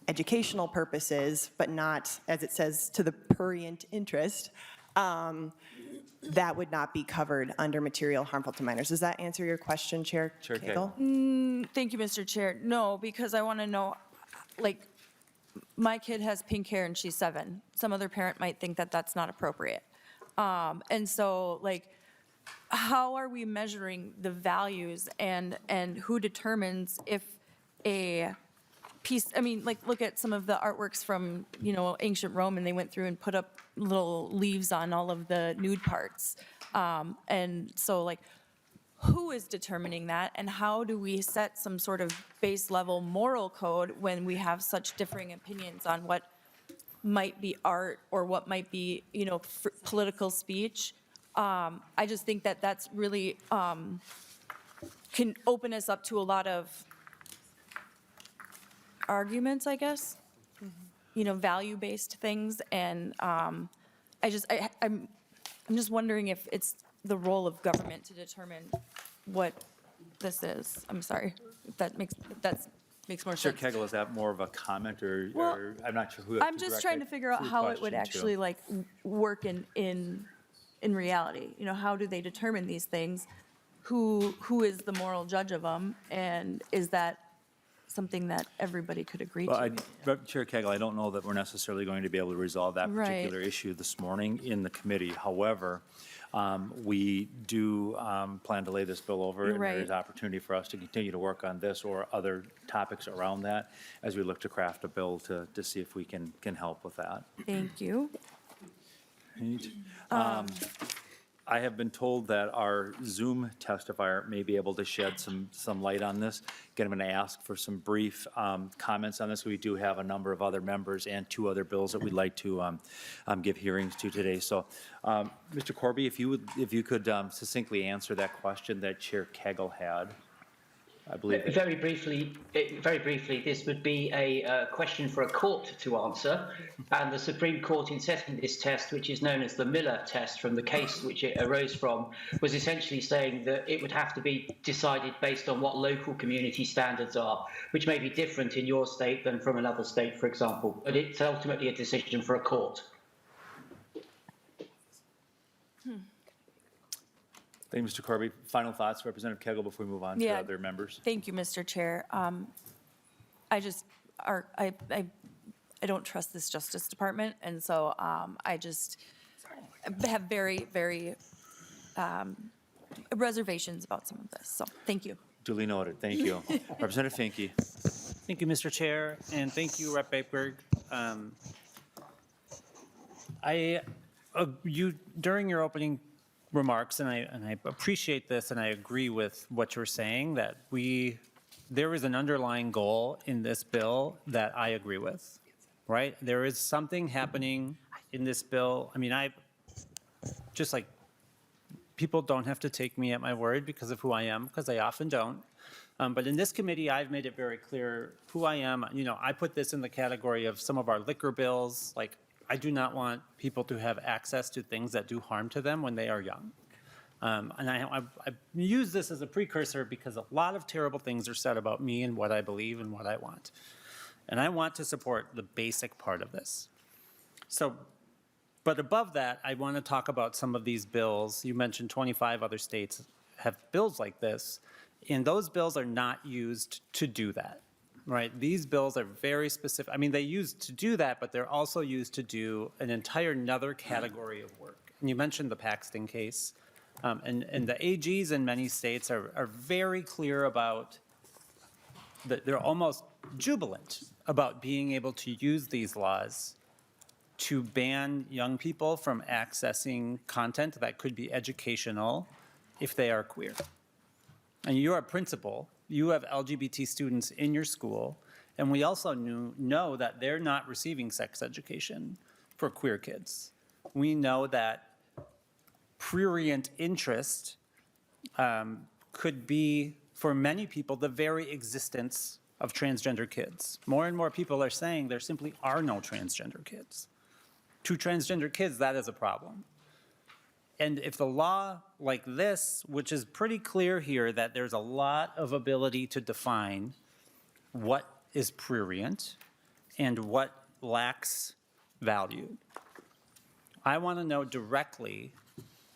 educational purposes, but not, as it says, to the prurient interest, that would not be covered under material harmful to minors. Does that answer your question, Chair Chair Cagle? Thank you, Mr. Chair. No, because I want to know, like, my kid has pink hair and she's 7. Some other parent might think that that's not appropriate. And so, like, how are we measuring the values and who determines if a piece, I mean, like, look at some of the artworks from, ancient Rome, and they went through and put up little leaves on all of the nude parts. And so, like, who is determining that, and how do we set some sort of base level moral code when we have such differing opinions on what might be art or what might be, political speech? I just think that that's really can open us up to a lot of arguments, I guess, value-based things, and I'm just wondering if it's the role of government to determine what this is. I'm sorry, if that makes more Chair sense. Kegel, is that more of a comment, or Well, I'm not sure who? I'm just trying to figure out how it would actually, like, work in reality. How do they determine these things? Who is the moral judge of them, and is that something that everybody could agree Well, to? Chair Kegel, I don't know that we're necessarily going to be able to resolve that Right. particular issue this morning in the committee. However, we do plan to lay this bill over, and Right. there is opportunity for us to continue to work on this or other topics around that as we look to craft a bill to see if we can help with that. Thank you. I have been told that our Zoom testifier may be able to shed some light on this. Again, I'm going to ask for some brief comments on this. We do have a number of other members and 2 other bills that we'd like to give hearings to today. So, Mr. Corby, if you could succinctly answer that question that Chair Kegel had. I believe. Very briefly, this would be a question for a court to answer, and the Supreme Court, in setting this test, which is known as the Miller test from the case which it arose from, was essentially saying that it would have to be decided based on what local community standards are, which may be different in your state than from another state, for example, but it's ultimately a decision for a court. Thank you, Mr. Corby. Final thoughts, Representative Kegel, before we move on to Yeah. other members? Thank you, Mr. Chair. I don't trust this Justice Department, and so I just have very, very reservations about some of this. So, thank you. Duly noted. Thank you. Representative Finke. Thank you, Mr. Chair, and thank you, Rep. Bakeberg. During your opening remarks, and I appreciate this, and I agree with what you're saying, that there is an underlying goal in this bill that I agree with, right? There is something happening in this bill. I mean, just like, people don't have to take me at my word because of who I am, because they often don't. But in this committee, I've made it very clear who I am. I put this in the category of some of our liquor bills. Like, I do not want people to have access to things that do harm to them when they are young. And I use this as a precursor because a lot of terrible things are said about me and what I believe and what I want. And I want to support the basic part of this. But above that, I want to talk about some of these bills. You mentioned 25 other states have bills like this, and those bills are not used to do that. Right, these bills are very specific. I mean, they used to do that, but they're also used to do an entire another category of work. And you mentioned the Paxton case, and the AGs in many states are very clear about that. They're almost jubilant about being able to use these laws to ban young people from accessing content that could be educational if they are queer. And you're a principal. You have LGBT students in your school, and we also know that they're not receiving sex education for queer kids. We know that prurient interest could be, for many people, the very existence of transgender kids. More and more people are saying there simply are no transgender kids. To transgender kids, that is a problem. And if the law like this, which is pretty clear here that there's a lot of ability to define what is prurient and what lacks value, I want to know directly,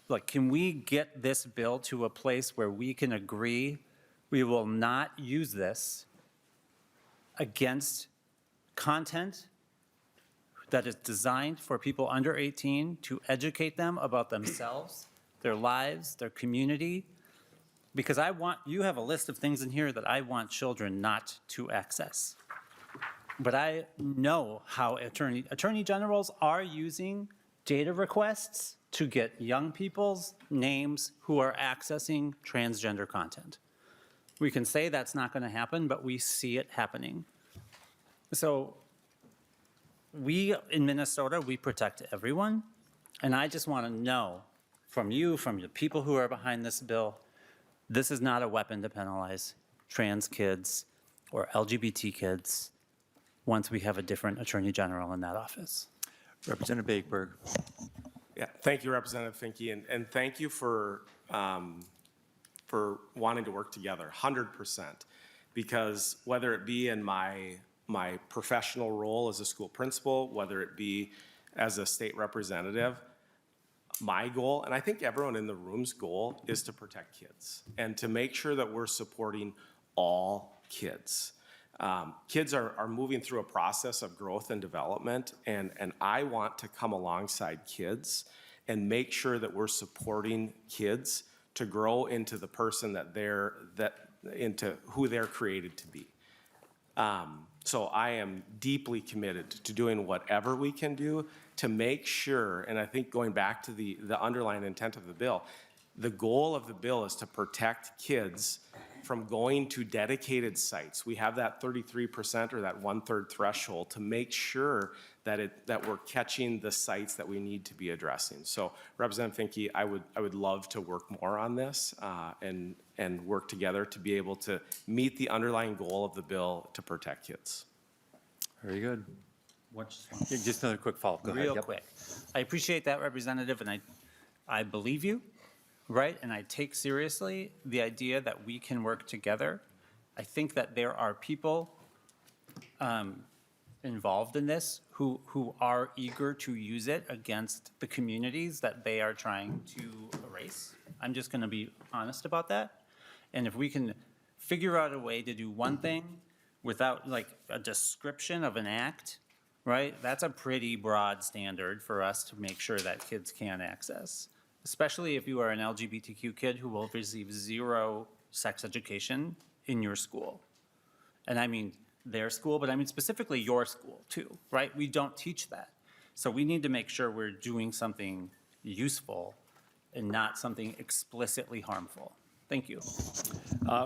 like, can we get this bill to a place where we can agree we will not use this against content that is designed for people under 18 to educate them about themselves, their lives, their community? Because you have a list of things in here that I want children not to access. but I know how attorney generals are using data requests to get young people's names who are accessing transgender content. We can say that's not going to happen, but we see it happening. So we, in Minnesota, we protect everyone, and I just want to know from you, from the people who are behind this bill, this is not a weapon to penalize trans kids or LGBT kids once we have a different attorney general in that office. Representative Bakeberg. Yeah, thank you, Representative Finke, and thank you for wanting to work together, 100%. Because whether it be in my professional role as a school principal, whether it be as a state representative, my goal, and I think everyone in the room's goal, is to protect kids and to make sure that we're supporting all kids. Kids are moving through a process of growth and development, and I want to come alongside kids and make sure that we're supporting kids to grow into the person into who they're created to be. So I am deeply committed to doing whatever we can do to make sure, and I think going back to the underlying intent of the bill, the goal of the bill is to protect kids from going to dedicated sites. We have that 33% or that 1/3 threshold to make sure that we're catching the sites that we need to be addressing. So Representative Finke, I would love to work more on this and work together to be able to meet the underlying goal of the bill to protect kids. Very good. Just another quick follow-up. Go ahead. Real Yep. quick. I appreciate that, Representative, and I believe you, right? And I take seriously the idea that we can work together. I think that there are people involved in this who are eager to use it against the communities that they are trying to erase. I'm just going to be honest about that. And if we can figure out a way to do one thing without like a description of an act, right? That's a pretty broad standard for us to make sure that kids can access, especially if you are an LGBTQ kid who will receive 0 sex education in your school. And I mean their school, but I mean specifically your school too, right? We don't teach that. So we need to make sure we're doing something useful and not something explicitly harmful. Thank you.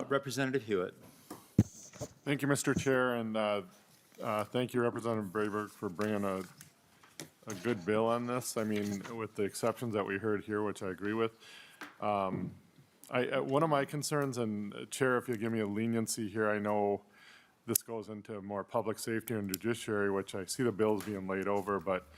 Representative Hewitt. Thank you, Mr. Chair, and thank you, Representative Bakeberg, for bringing a good bill on this. I mean, with the exceptions that we heard here, which I agree with. One of my concerns, and Chair, if you'll give me a leniency here, I know this goes into more public safety and judiciary, which I see the bills being laid over, but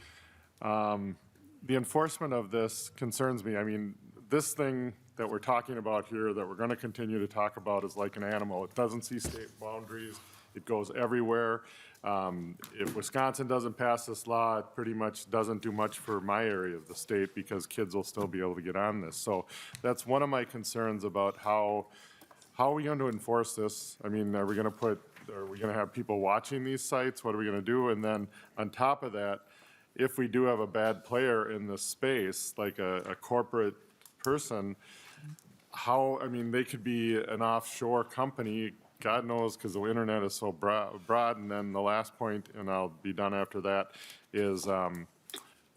the enforcement of this concerns me. I mean, this thing that we're talking about here, that we're going to continue to talk about, is like an animal. It doesn't see state boundaries. It goes everywhere. If Wisconsin doesn't pass this law, it pretty much doesn't do much for my area of the state because kids will still be able to get on this. So that's one of my concerns about how are we going to enforce this? I mean, are we going to have people watching these sites? What are we going to do? And then on top of that, if we do have a bad player in this space, like a corporate person, I mean, they could be an offshore company, God knows, because the internet is so broad. And then the last point, and I'll be done after that, is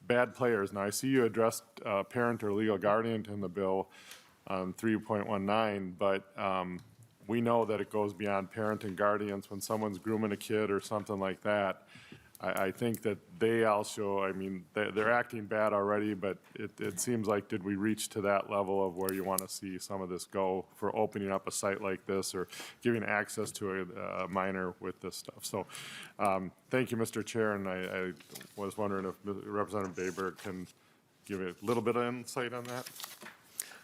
bad players. Now, I see you addressed parent or legal guardian in the bill on 3.19, but we know that it goes beyond parent and guardians. When someone's grooming a kid or something like that, I think that they also, I mean, they're acting bad already, but it seems like, did we reach to that level of where you want to see some of this go for opening up a site like this or giving access to a minor with this stuff? So thank you, Mr. Chair, and I was wondering if Representative Bakeberg can give a little bit of insight on that.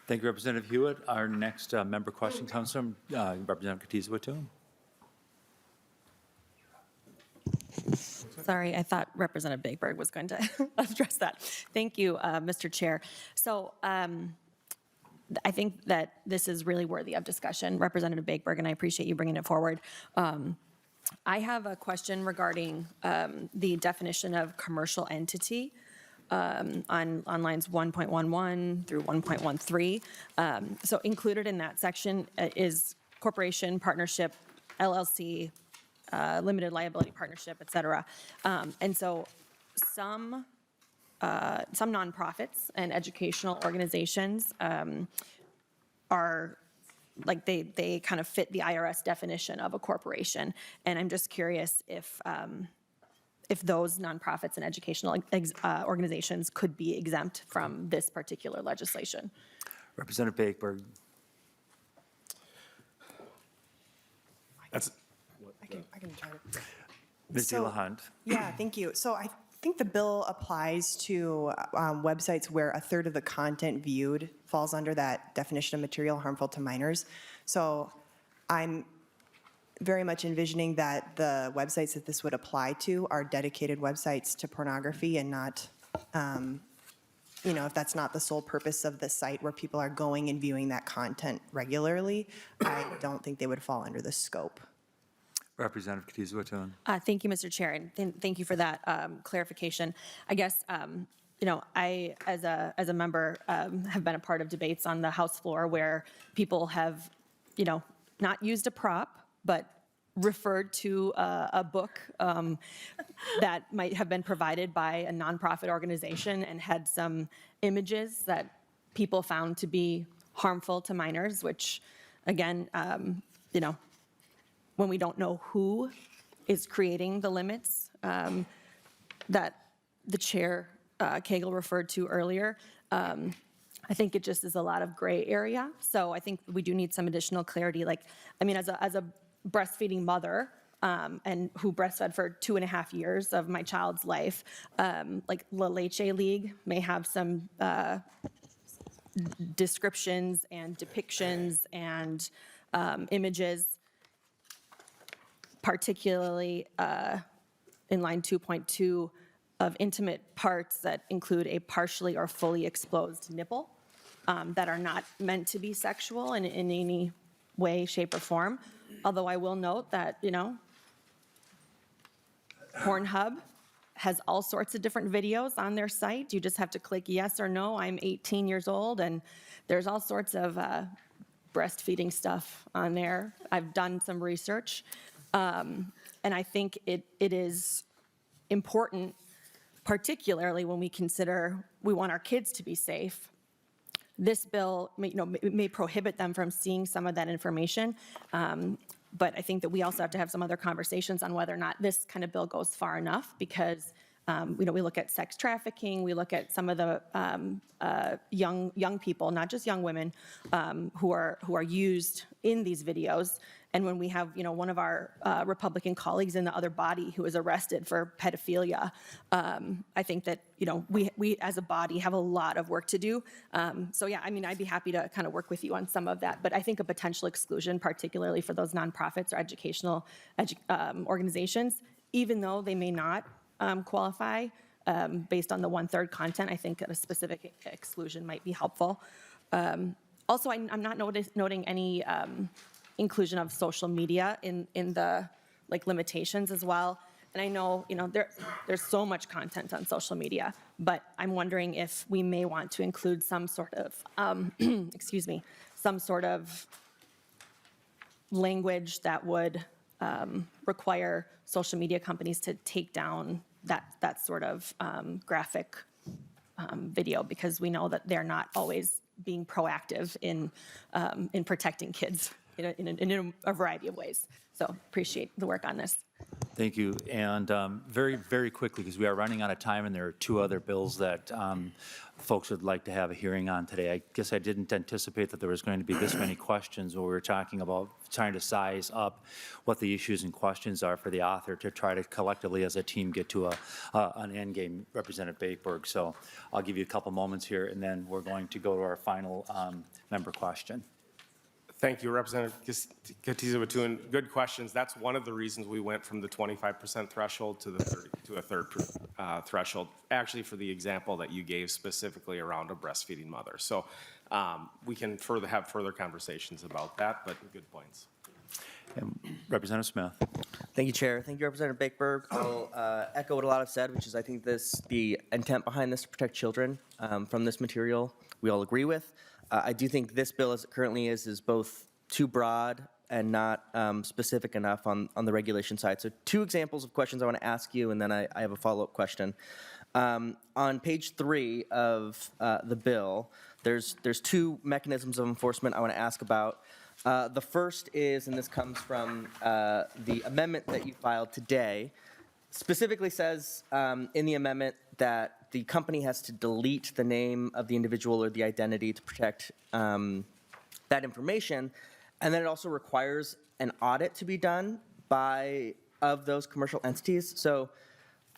Thank you, Representative Hewitt. Our next member question comes from Representative Katiza-Watum. Sorry, I thought Representative Bakeberg was going to address that. Thank you, Mr. Chair. So I think that this is really worthy of discussion, Representative Bakeberg, and I appreciate you bringing it forward. I have a question regarding the definition of commercial entity on lines 1.11 through 1.13. So included in that section is corporation, partnership, LLC, limited liability partnership, et cetera. And so some nonprofits and educational organizations are, like, they kind of fit the IRS definition of a corporation. And I'm just curious if those nonprofits and educational organizations could be exempt from this particular legislation. Representative Bakeberg. That's, I can try to. Ms. So- Delahunt. Yeah, thank you. So I think the bill applies to websites where a third of the content viewed falls under that definition of material harmful to minors. So I'm very much envisioning that the websites that this would apply to are dedicated websites to pornography and not, if that's not the sole purpose of the site where people are going and viewing that content regularly, I don't think they would fall under the scope. Representative Katiza-Watun. Thank you, Mr. Chair, and thank you for that clarification. I guess, I, as a member, have been a part of debates on the House floor where people have, not used a prop, but referred to a book that might have been provided by a nonprofit organization and had some images that people found to be harmful to minors, which, again, when we don't know who is creating the limits that the Chair Cagle referred to earlier, I think it just is a lot of gray area. So I think we do need some additional clarity. As a breastfeeding mother, and who breastfed for 2.5 years of my child's life, like La Leche League may have some descriptions and depictions and images, particularly in line 2.2 of intimate parts that include a partially or fully exposed nipple that are not meant to be sexual in any way, shape, or form. Although I will note that, Pornhub has all sorts of different videos on their site. You just have to click yes or no, I'm 18 years old, and there's all sorts of breastfeeding stuff on there. I've done some research. And I think it is important, particularly when we consider we want our kids to be safe. This bill may prohibit them from seeing some of that information, but I think that we also have to have some other conversations on whether or not this kind of bill goes far enough, because we look at sex trafficking, we look at some of the young people, not just young women, who are used in these videos. And when we have, one of our Republican colleagues in the other body who is arrested for pedophilia, I think that, we as a body have a lot of work to do. So yeah, I'd be happy to kind of work with you on some of that. But I think a potential exclusion, particularly for those nonprofits or educational organizations, even though they may not qualify based on the 1/3 content, I think a specific exclusion might be helpful. Also, I'm not noting any inclusion of social media in the limitations as well. And I know, there's so much content on social media, but I'm wondering if we may want to include some sort of, some sort of language that would require social media companies to take down that sort of graphic video, because we know that they're not always being proactive in protecting kids in a variety of ways. So appreciate the work on this. Thank you. And very, very quickly, because we are running out of time, and there are 2 other bills that folks would like to have a hearing on today. I guess I didn't anticipate that there was going to be this many questions when we were talking about trying to size up what the issues and questions are for the author to try to collectively as a team get to an end game. Representative Bakeberg. So I'll give you a couple moments here, and then we're going to go to our final member question. Thank you, Representative Katiza-Watun. Good questions. That's one of the reasons we went from the 25% threshold to a third threshold, actually for the example that you gave specifically around a breastfeeding mother. So we can have further conversations about that, but good points. And Representative Smith. Thank you, Chair. Thank you, Representative Bakeberg. I'll echo what a lot have said, which is I think the intent behind this to protect children from this material we all agree with. I do think this bill as it currently is both too broad and not specific enough on the regulation side. So 2 examples of questions I want to ask you, and then I have a follow-up question. On page 3 of the bill, there's 2 mechanisms of enforcement I want to ask about. The first is, and this comes from the amendment that you filed today, specifically says in the amendment that the company has to delete the name of the individual or the identity to protect that information, and then it also requires an audit to be done of those commercial entities. So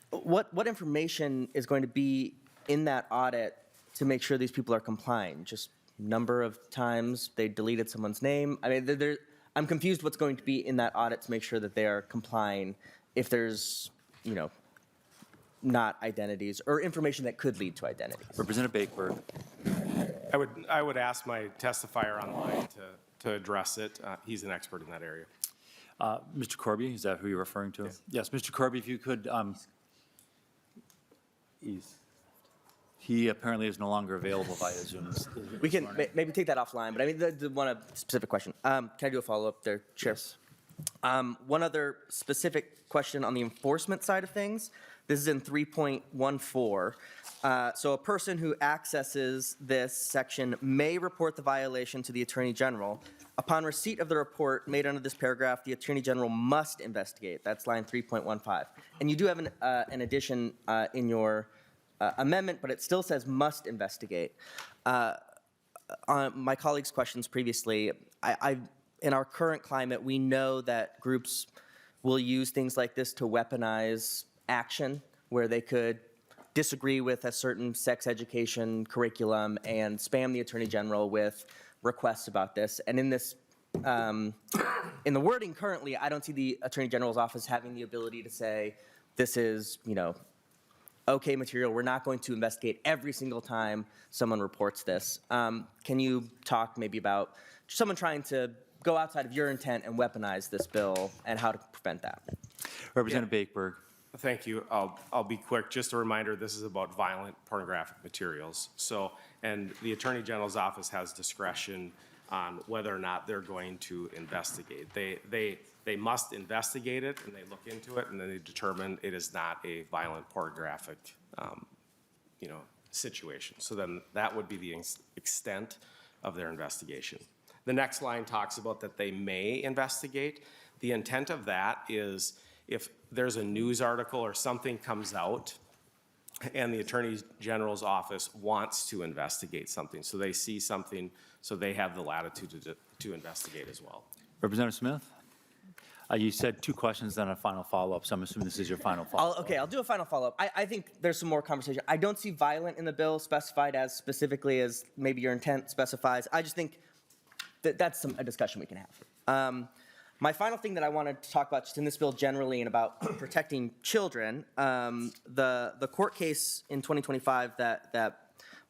what information is going to be in that audit to make sure these people are complying? Just number of times they deleted someone's name? I mean, I'm confused what's going to be in that audit to make sure that they are complying if there's, not identities or information that could lead to identities. Representative Bakeberg. I would ask my testifier online to address it. He's an expert in that area. Mr. Corby, is that who you're referring to? Yes, Mr. Corby, if you could, he apparently is no longer available via Zoom. We can maybe take that offline, but I mean, the one specific question. Can I do a follow-up there, Chair? Yes. One other specific question on the enforcement side of things. This is in 3.14. So a person who accesses this section may report the violation to the Attorney General. Upon receipt of the report made under this paragraph, the Attorney General must investigate. That's line 3.15. And you do have an addition in your amendment, but it still says must investigate. On my colleagues' questions previously, in our current climate, we know that groups will use things like this to weaponize action, where they could disagree with a certain sex education curriculum and spam the Attorney General with requests about this. And in this, in the wording currently, I don't see the Attorney General's office having the ability to say, this is, okay material. We're not going to investigate every single time someone reports this. Can you talk maybe about someone trying to go outside of your intent and weaponize this bill and how to prevent that? Representative Bakeberg. Thank you. I'll be quick. Just a reminder, this is about violent pornographic materials. So, and the Attorney General's office has discretion on whether or not they're going to investigate. They must investigate it, and they look into it, and then they determine it is not a violent pornographic, situation. So then that would be the extent of their investigation. The next line talks about that they may investigate. The intent of that is if there's a news article or something comes out and the Attorney General's office wants to investigate something, so they see something, so they have the latitude to investigate as well. Representative Smith? You said 2 questions, then a final follow-up, so I'm assuming this is your final follow-up. Okay, I'll do a final follow-up. I think there's some more conversation. I don't see violent in the bill specified as specifically as maybe your intent specifies. I just think that's a discussion we can have. My final thing that I wanted to talk about just in this bill generally and about protecting children, the court case in 2025 that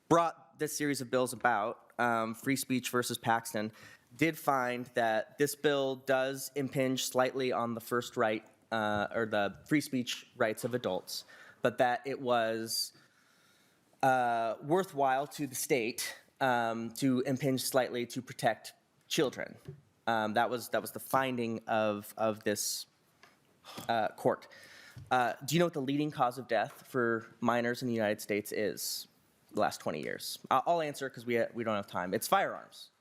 brought this series of bills about, Free Speech versus Paxton, did find that this bill does impinge slightly on the first right, or the free speech rights of adults, but that it was worthwhile to the state to impinge slightly to protect children. That was the finding of this court. Do you know what the leading cause of death for minors in the United States is the last 20 years? I'll answer because we don't have time. It's firearms.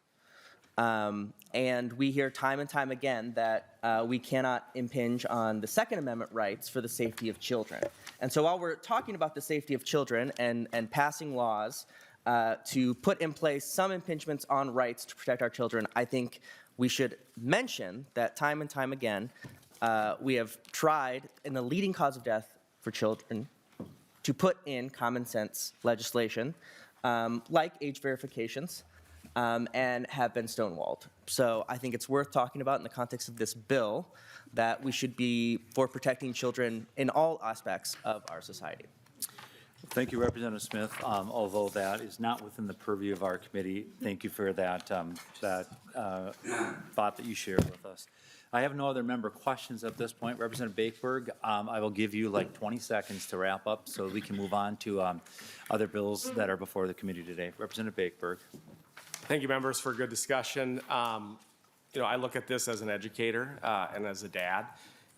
And we hear time and time again that we cannot impinge on the Second Amendment rights for the safety of children. And so while we're talking about the safety of children and passing laws to put in place some impingements on rights to protect our children, I think we should mention that time and time again, we have tried in the leading cause of death for children to put in common sense legislation like age verifications and have been stonewalled. So I think it's worth talking about in the context of this bill that we should be for protecting children in all aspects of our society. Thank you, Representative Smith. Although that is not within the purview of our committee, thank you for that, thought that you shared with us. I have no other member questions at this point. Representative Bakeberg, I will give you like 20 seconds to wrap up so we can move on to other bills that are before the committee today. Representative Bakeberg. Thank you, members, for a good discussion. I look at this as an educator and as a dad,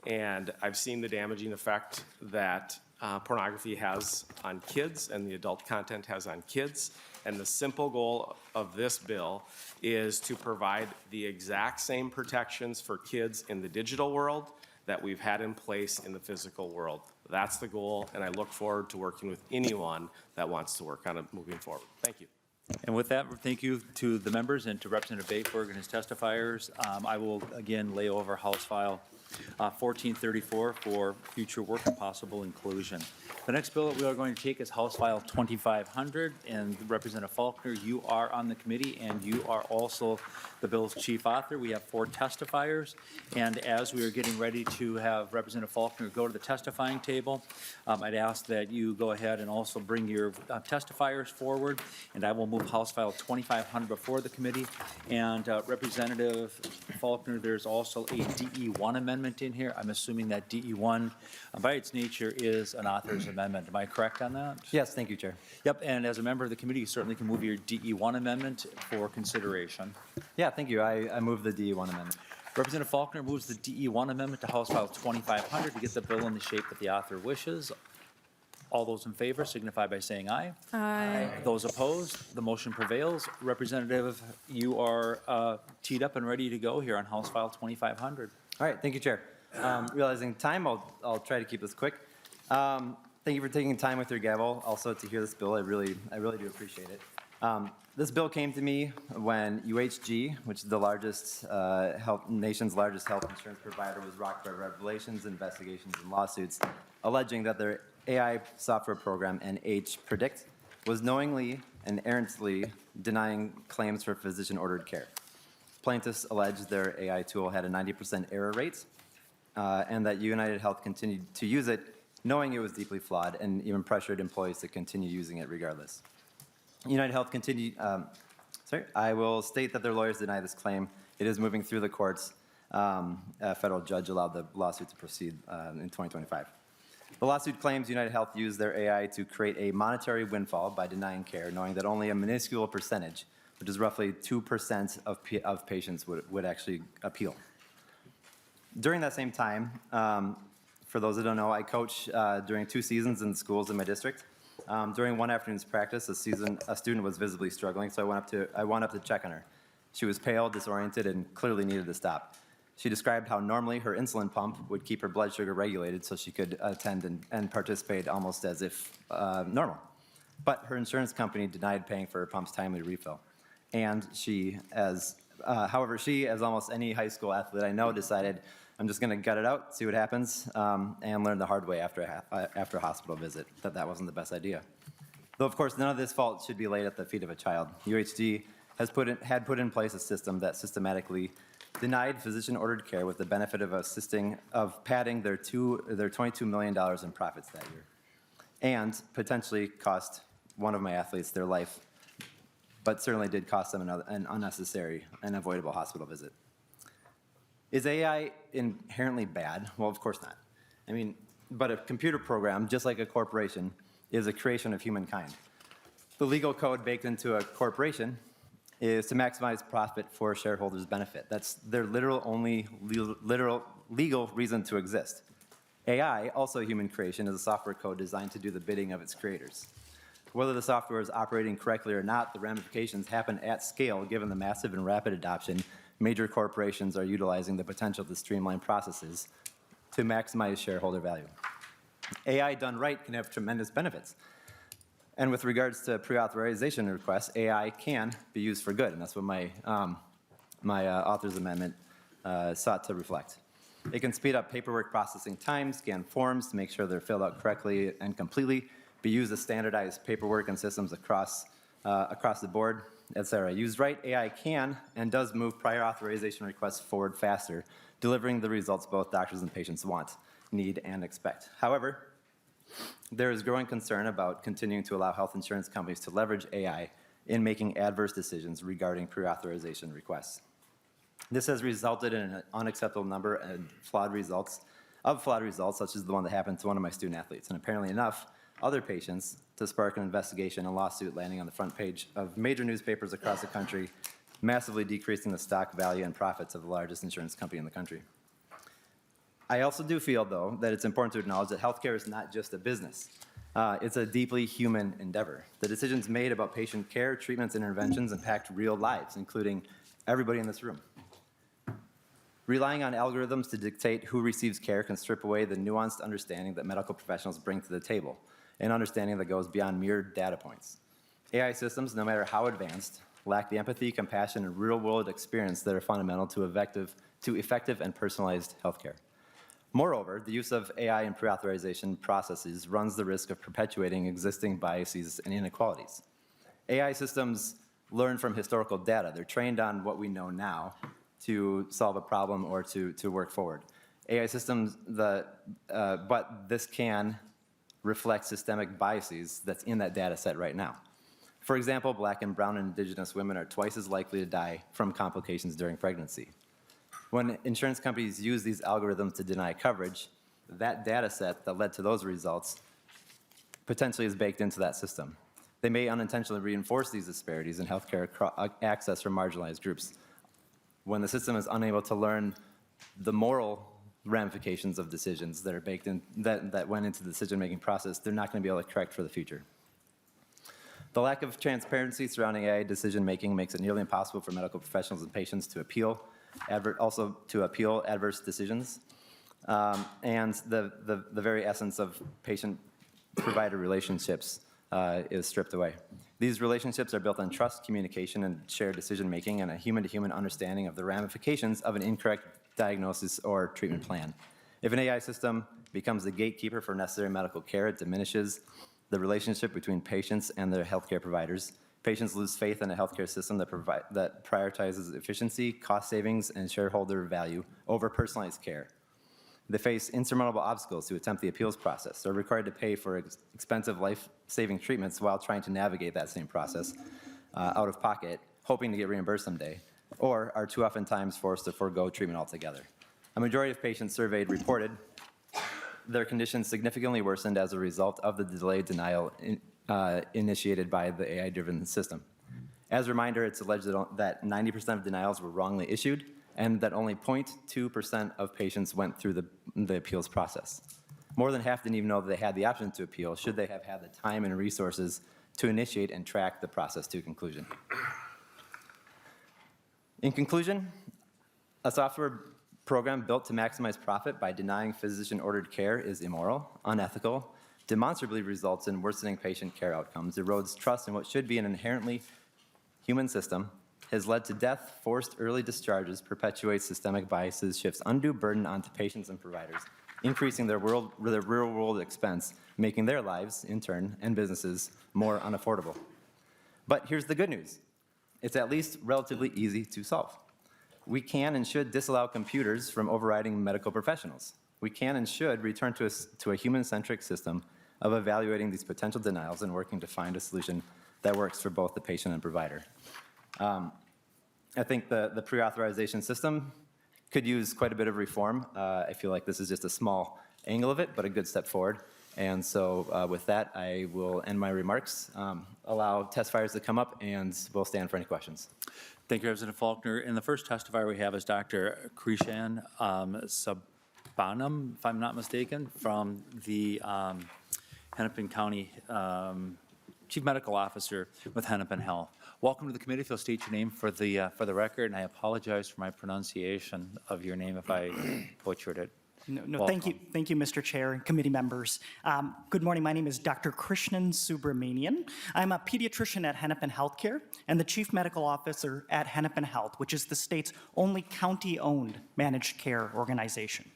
and I've seen the damaging effect that pornography has on kids and the adult content has on kids. And the simple goal of this bill is to provide the exact same protections for kids in the digital world that we've had in place in the physical world. That's the goal, and I look forward to working with anyone that wants to work on it moving forward. Thank you. And with that, thank you to the members and to Representative Bakeberg and his testifiers. I will again lay over House File 1434 for future work and possible inclusion. The next bill that we are going to take is House File 2500, and Representative Falconer, you are on the committee, and you are also the bill's chief author. We have 4 testifiers, and as we are getting ready to have Representative Falconer go to the testifying table, I'd ask that you go ahead and also bring your testifiers forward, and I will move House File 2500 before the committee. And Representative Falconer, there's also a DE1 amendment in here. I'm assuming that DE1, by its nature, is an author's amendment. Am I correct on that? Yes, thank you, Chair. Yep, and as a member of the committee, you certainly can move your DE1 amendment for consideration. Yeah, thank you. I move the DE1 amendment. Representative Falconer moves the DE1 amendment to House File 2500 to get the bill in the shape that the author wishes. All those in favor signify by saying aye. Aye. Those opposed, the motion prevails. Representative, you are teed up and ready to go here on House File 2500. All right, thank you, Chair. Realizing time, I'll try to keep this quick. Thank you for taking time with your gavel also to hear this bill. I really do appreciate it. This bill came to me when UHG, which is the largest nation's largest health insurance provider, was rocked by revelations, investigations, and lawsuits alleging that their AI software program, NH-Predict, was knowingly and errantly denying claims for physician-ordered care. Plaintiffs alleged their AI tool had a 90% error rate, and that United Health continued to use it, knowing it was deeply flawed, and even pressured employees to continue using it regardless. United Health continued, I will state that their lawyers deny this claim. It is moving through the courts. A federal judge allowed the lawsuit to proceed in 2025. The lawsuit claims United Health used their AI to create a monetary windfall by denying care, knowing that only a minuscule percentage, which is roughly 2% of patients, would actually appeal. During that same time, for those that don't know, I coach during 2 seasons in schools in my district. During one afternoon's practice, a student was visibly struggling, so I went up to check on her. She was pale, disoriented, and clearly needed to stop. She described how normally her insulin pump would keep her blood sugar regulated so she could attend and participate almost as if normal. But her insurance company denied paying for her pump's timely refill. And however, she, as almost any high school athlete I know, decided, I'm just going to gut it out, see what happens, and learn the hard way after a hospital visit that wasn't the best idea. Though, of course, none of this fault should be laid at the feet of a child. UHG had put in place a system that systematically denied physician-ordered care with the benefit of padding their $22 million in profits that year, and potentially cost one of my athletes their life, but certainly did cost them an unnecessary and avoidable hospital visit. Is AI inherently bad? Well, of course not. I mean, but a computer program, just like a corporation, is a creation of humankind. The legal code baked into a corporation is to maximize profit for shareholders' benefit. That's their literal legal reason to exist. AI, also a human creation, is a software code designed to do the bidding of its creators. Whether the software is operating correctly or not, the ramifications happen at scale given the massive and rapid adoption. Major corporations are utilizing the potential to streamline processes to maximize shareholder value. AI done right can have tremendous benefits. And with regards to pre-authorization requests, AI can be used for good, and that's what my author's amendment sought to reflect. It can speed up paperwork processing time, scan forms to make sure they're filled out correctly and completely, be used to standardize paperwork and systems across the board, etc. Used right, AI can and does move prior authorization requests forward faster, delivering the results both doctors and patients want, need, and expect. However, there is growing concern about continuing to allow health insurance companies to leverage AI in making adverse decisions regarding pre-authorization requests. This has resulted in an unacceptable number of flawed results, such as the one that happened to one of my student athletes, and apparently enough other patients to spark an investigation and lawsuit landing on the front page of major newspapers across the country massively decreasing the stock value and profits of the largest insurance company in the country. I also do feel, though, that it's important to acknowledge that healthcare is not just a business. It's a deeply human endeavor. The decisions made about patient care, treatments, and interventions impact real lives, including everybody in this room. Relying on algorithms to dictate who receives care can strip away the nuanced understanding that medical professionals bring to the table, an understanding that goes beyond mere data points. AI systems, no matter how advanced, lack the empathy, compassion, and real-world experience that are fundamental to effective and personalized healthcare. Moreover, the use of AI in pre-authorization processes runs the risk of perpetuating existing biases and inequalities. AI systems learn from historical data. They're trained on what we know now to solve a problem or to work forward. AI systems, but this can reflect systemic biases that's in that data set right now. For example, Black and brown and indigenous women are twice as likely to die from complications during pregnancy. When insurance companies use these algorithms to deny coverage, that data set that led to those results potentially is baked into that system. They may unintentionally reinforce these disparities in healthcare access for marginalized groups. When the system is unable to learn the moral ramifications of decisions that are baked in, that went into the decision-making process, they're not going to be able to correct for the future. The lack of transparency surrounding AI decision-making makes it nearly impossible for medical professionals and patients to appeal adverse decisions, and the very essence of patient-provider relationships is stripped away. These relationships are built on trust, communication, and shared decision-making, and a human-to-human understanding of the ramifications of an incorrect diagnosis or treatment plan. If an AI system becomes the gatekeeper for necessary medical care, it diminishes the relationship between patients and their healthcare providers. Patients lose faith in a healthcare system that prioritizes efficiency, cost savings, and shareholder value over personalized care. They face insurmountable obstacles to attempt the appeals process. They're required to pay for expensive life-saving treatments while trying to navigate that same process out of pocket, hoping to get reimbursed someday, or are too often times forced to forego treatment altogether. A majority of patients surveyed reported their conditions significantly worsened as a result of the delayed denial initiated by the AI-driven system. As a reminder, it's alleged that 90% of denials were wrongly issued, and that only 0.2% of patients went through the appeals process. More than half didn't even know that they had the option to appeal, should they have had the time and resources to initiate and track the process to conclusion. In conclusion, a software program built to maximize profit by denying physician-ordered care is immoral, unethical, demonstrably results in worsening patient care outcomes, erodes trust in what should be an inherently human system, has led to death, forced early discharges, perpetuates systemic biases, shifts undue burden onto patients and providers, increasing their real-world expense, making their lives, in turn, and businesses more unaffordable. But here's the good news. It's at least relatively easy to solve. We can and should disallow computers from overriding medical professionals. We can and should return to a human-centric system of evaluating these potential denials and working to find a solution that works for both the patient and provider. I think the pre-authorization system could use quite a bit of reform. I feel like this is just a small angle of it, but a good step forward. And so with that, I will end my remarks, allow testifiers to come up, and we'll stand for any questions. Thank you, Representative Falconer. And the first testifier we have is Dr. Krishan Sabanam, if I'm not mistaken, from the Hennepin County Chief Medical Officer with Hennepin Health. Welcome to the committee. If you'll state your name for the record, and I apologize for my pronunciation of your name if I butchered it. No, thank you, Mr. Chair and committee members. Good morning. My name is Dr. Krishnan Subramanian. I'm a pediatrician at Hennepin Healthcare and the Chief Medical Officer at Hennepin Health, which is the state's only county-owned managed care organization.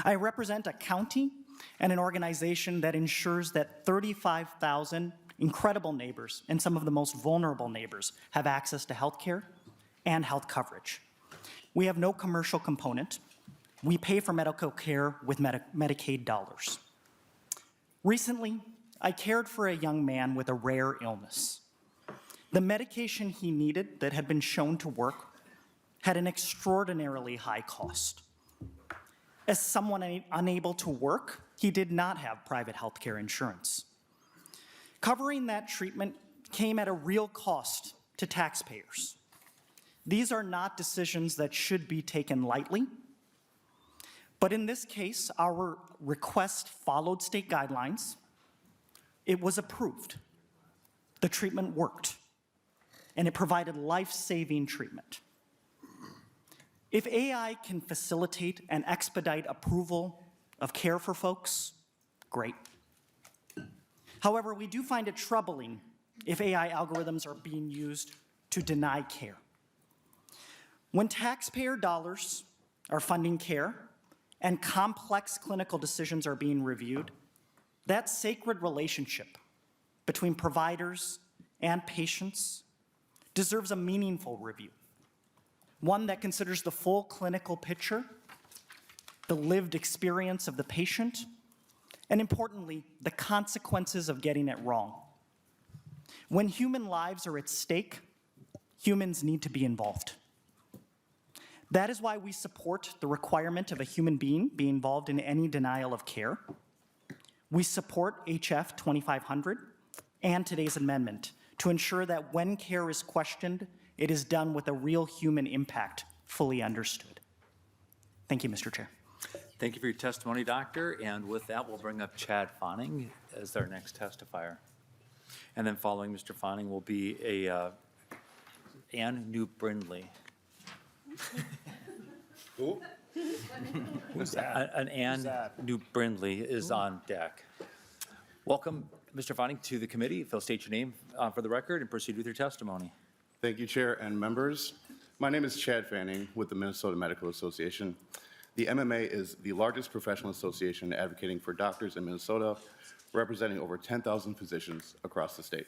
I represent a county and an organization that ensures that 35,000 incredible neighbors and some of the most vulnerable neighbors have access to health care and health coverage. We have no commercial component. We pay for medical care with Medicaid dollars. Recently, I cared for a young man with a rare illness. The medication he needed that had been shown to work had an extraordinarily high cost. As someone unable to work, he did not have private health care insurance. Covering that treatment came at a real cost to taxpayers. These are not decisions that should be taken lightly. But in this case, our request followed state guidelines. It was approved. The treatment worked, and it provided life-saving treatment. If AI can facilitate and expedite approval of care for folks, great. However, we do find it troubling if AI algorithms are being used to deny care. When taxpayer dollars are funding care and complex clinical decisions are being reviewed, that sacred relationship between providers and patients deserves a meaningful review, one that considers the full clinical picture, the lived experience of the patient, and importantly, the consequences of getting it wrong. When human lives are at stake, humans need to be involved. That is why we support the requirement of a human being be involved in any denial of care. We support HF 2500 and today's amendment to ensure that when care is questioned, it is done with a real human impact fully understood. Thank you, Mr. Chair. Thank you for your testimony, Doctor. And with that, we'll bring up Chad Fawning as our next testifier. And then following Mr. Fawning will be Ann New Brindley. Who? Who's that? An Ann New Brindley is on deck. Welcome, Mr. Fawning, to the committee. If you'll state your name for the record and proceed with your testimony. Thank you, Chair and members. My name is Chad Fanning with the Minnesota Medical Association. The MMA is the largest professional association advocating for doctors in Minnesota, representing over 10,000 physicians across the state.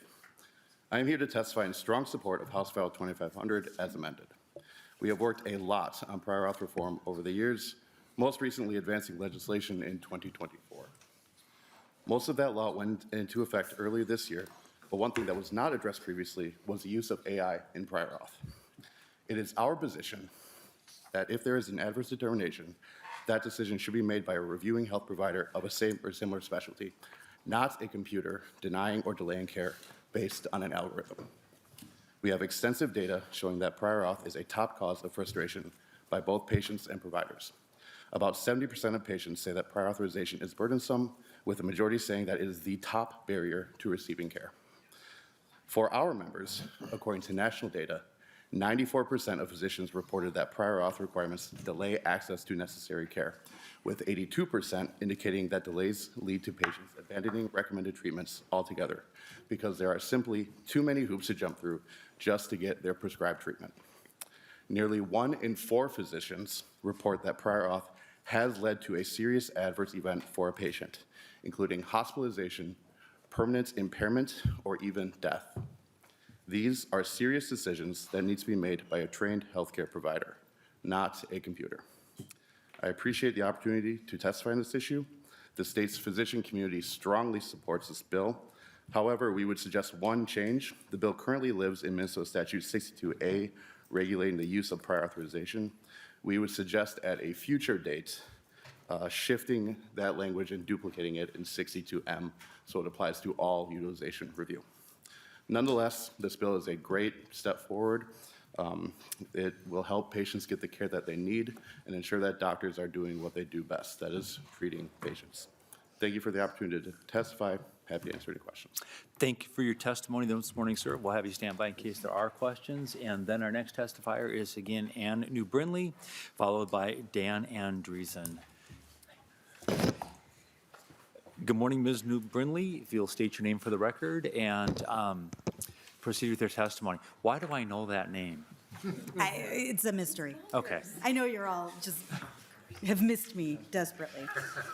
I am here to testify in strong support of House File 2500 as amended. We have worked a lot on prior auth reform over the years, most recently advancing legislation in 2024. Most of that law went into effect earlier this year, but one thing that was not addressed previously was the use of AI in prior auth. It is our position that if there is an adverse determination, that decision should be made by a reviewing health provider of a same or similar specialty, not a computer denying or delaying care based on an algorithm. We have extensive data showing that prior auth is a top cause of frustration by both patients and providers. About 70% of patients say that prior authorization is burdensome, with the majority saying that it is the top barrier to receiving care. For our members, according to national data, 94% of physicians reported that prior auth requirements delay access to necessary care, with 82% indicating that delays lead to patients abandoning recommended treatments altogether because there are simply too many hoops to jump through just to get their prescribed treatment. Nearly 1 in 4 physicians report that prior auth has led to a serious adverse event for a patient, including hospitalization, permanent impairment, or even death. These are serious decisions that need to be made by a trained healthcare provider, not a computer. I appreciate the opportunity to testify on this issue. The state's physician community strongly supports this bill. However, we would suggest one change. The bill currently lives in Minnesota Statute 62A, regulating the use of prior authorization. We would suggest at a future date, shifting that language and duplicating it in 62M so it applies to all utilization review. Nonetheless, this bill is a great step forward. It will help patients get the care that they need and ensure that doctors are doing what they do best, that is treating patients. Thank you for the opportunity to testify. Happy to answer any questions. Thank you for your testimony this morning, sir. We'll have you stand by in case there are questions. And then our next testifier is again Ann New Brindley, followed by Dan Andreessen. Good morning, Ms. New Brindley. If you'll state your name for the record and proceed with your testimony. Why do I know that name? It's a mystery. Okay. I know you're all just have missed me desperately.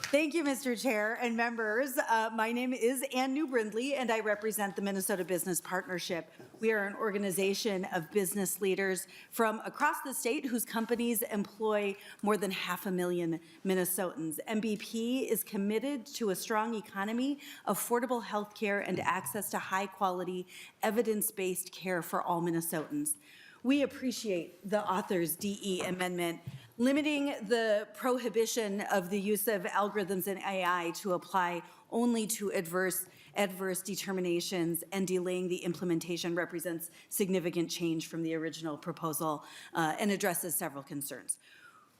Thank you, Mr. Chair and members. My name is Ann New Brindley, and I represent the Minnesota Business Partnership. We are an organization of business leaders from across the state whose companies employ more than 500,000 Minnesotans. MBP is committed to a strong economy, affordable health care, and access to high-quality, evidence-based care for all Minnesotans. We appreciate the author's DE amendment, limiting the prohibition of the use of algorithms and AI to apply only to adverse adverse determinations and delaying the implementation represents significant change from the original proposal and addresses several concerns.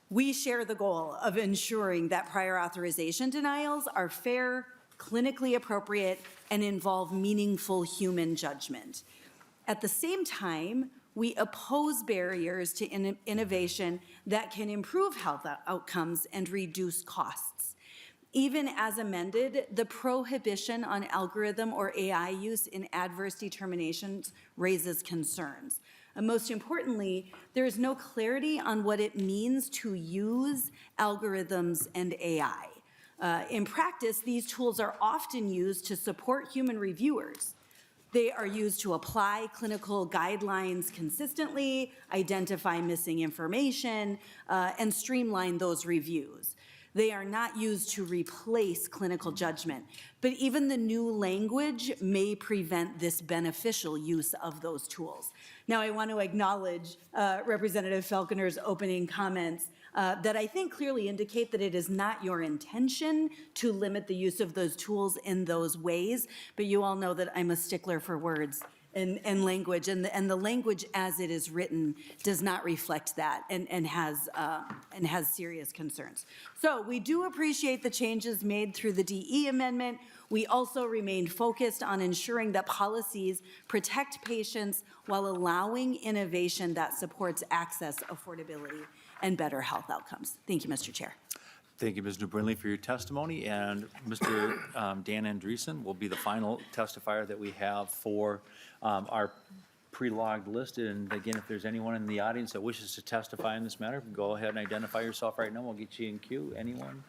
We share the goal of ensuring that prior authorization denials are fair, clinically appropriate, and involve meaningful human judgment. At the same time, we oppose barriers to innovation that can improve health outcomes and reduce costs. Even as amended, the prohibition on algorithm or AI use in adverse determinations raises concerns. And most importantly, there is no clarity on what it means to use algorithms and AI. In practice, these tools are often used to support human reviewers. They are used to apply clinical guidelines consistently, identify missing information, and streamline those reviews. They are not used to replace clinical judgment, but even the new language may prevent this beneficial use of those tools. Now, I want to acknowledge Representative Falconer's opening comments that I think clearly indicate that it is not your intention to limit the use of those tools in those ways, but you all know that I'm a stickler for words and language, and the language as it is written does not reflect that and has serious concerns. So we do appreciate the changes made through the DE amendment. We also remain focused on ensuring that policies protect patients while allowing innovation that supports access, affordability, and better health outcomes. Thank you, Mr. Chair. Thank you, Ms. Nubrindley, for your testimony, and Mr. Dan Andreessen will be the final testifier that we have for our pre-logged list. And again, if there's anyone in the audience that wishes to testify in this matter, go ahead and identify yourself right now. We'll get you in queue. Anyone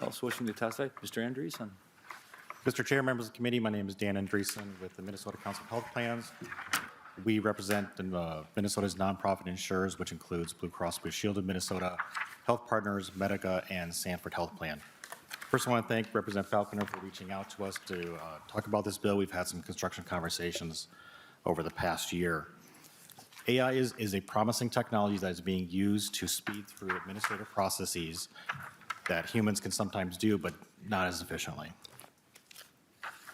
else wishing to testify? Mr. Andreessen. Mr. Chair, members of the committee, my name is Dan Andreessen with the Minnesota Council of Health Plans. We represent Minnesota's nonprofit insurers, which includes Blue Cross Blue Shield of Minnesota, Health Partners, Medica, and Sanford Health Plan. First, I want to thank Representative Falconer for reaching out to us to talk about this bill. We've had some construction conversations over the past year. AI is a promising technology that is being used to speed through administrative processes that humans can sometimes do, but not as efficiently.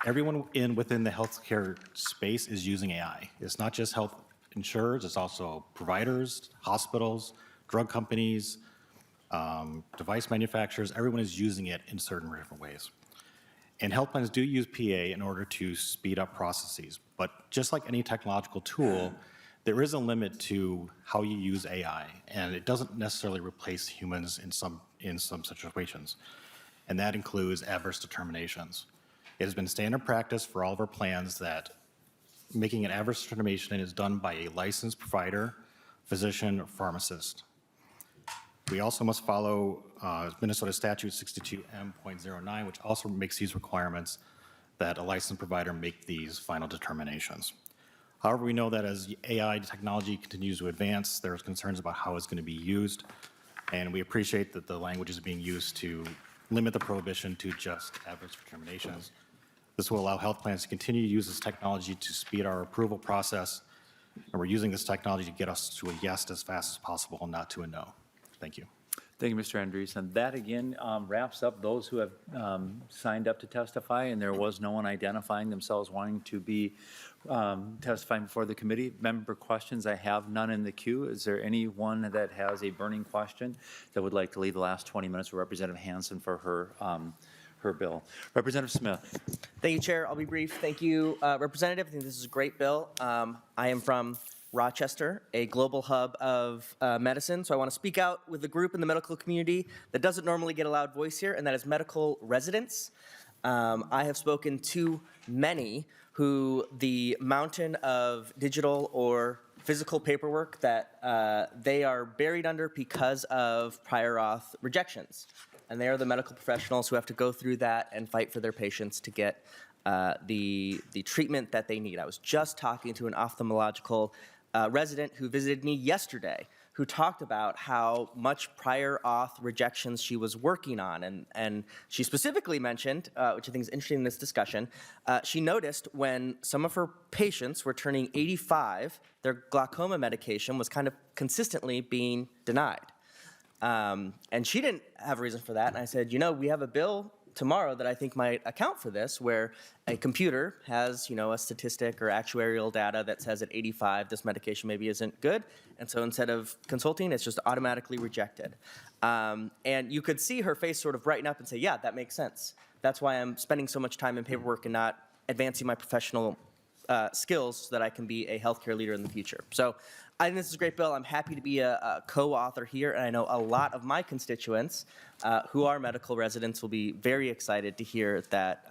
Everyone within the healthcare space is using AI. It's not just health insurers, it's also providers, hospitals, drug companies, device manufacturers. Everyone is using it in certain different ways. And health plans do use PA in order to speed up processes. But just like any technological tool, there is a limit to how you use AI, and it doesn't necessarily replace humans in some situations. And that includes adverse determinations. It has been standard practice for all of our plans that making an adverse determination is done by a licensed provider, physician, or pharmacist. We also must follow Minnesota Statute 62M.09, which also makes these requirements that a licensed provider make these final determinations. However, we know that as AI technology continues to advance, there's concerns about how it's going to be used, and we appreciate that the language is being used to limit the prohibition to just adverse determinations. This will allow health plans to continue to use this technology to speed our approval process, and we're using this technology to get us to a yes as fast as possible and not to a no. Thank you. Thank you, Mr. Andreessen. That again wraps up those who have signed up to testify, and there was no one identifying themselves wanting to be testifying before the committee. Member questions, I have none in the queue. Is there anyone that has a burning question that would like to leave the last 20 minutes for Representative Hanson for her bill? Representative Smith. Thank you, Chair. I'll be brief. Thank you, Representative. I think this is a great bill. I am from Rochester, a global hub of medicine, so I want to speak out with the group in the medical community that doesn't normally get a loud voice here, and that is medical residents. I have spoken to many who the mountain of digital or physical paperwork that they are buried under because of prior auth rejections. And they are the medical professionals who have to go through that and fight for their patients to get the treatment that they need. I was just talking to an ophthalmological resident who visited me yesterday, who talked about how much prior auth rejections she was working on. And she specifically mentioned, which I think is interesting in this discussion, she noticed when some of her patients were turning 85, their glaucoma medication was kind of consistently being denied. And she didn't have a reason for that. And I said, you know, we have a bill tomorrow that I think might account for this, where a computer has, a statistic or actuarial data that says at 85, this medication maybe isn't good. And so instead of consulting, it's just automatically rejected. And you could see her face sort of brighten up and say, yeah, that makes sense. That's why I'm spending so much time in paperwork and not advancing my professional skills so that I can be a healthcare leader in the future. So I think this is a great bill. I'm happy to be a co-author here, and I know a lot of my constituents who are medical residents will be very excited to hear that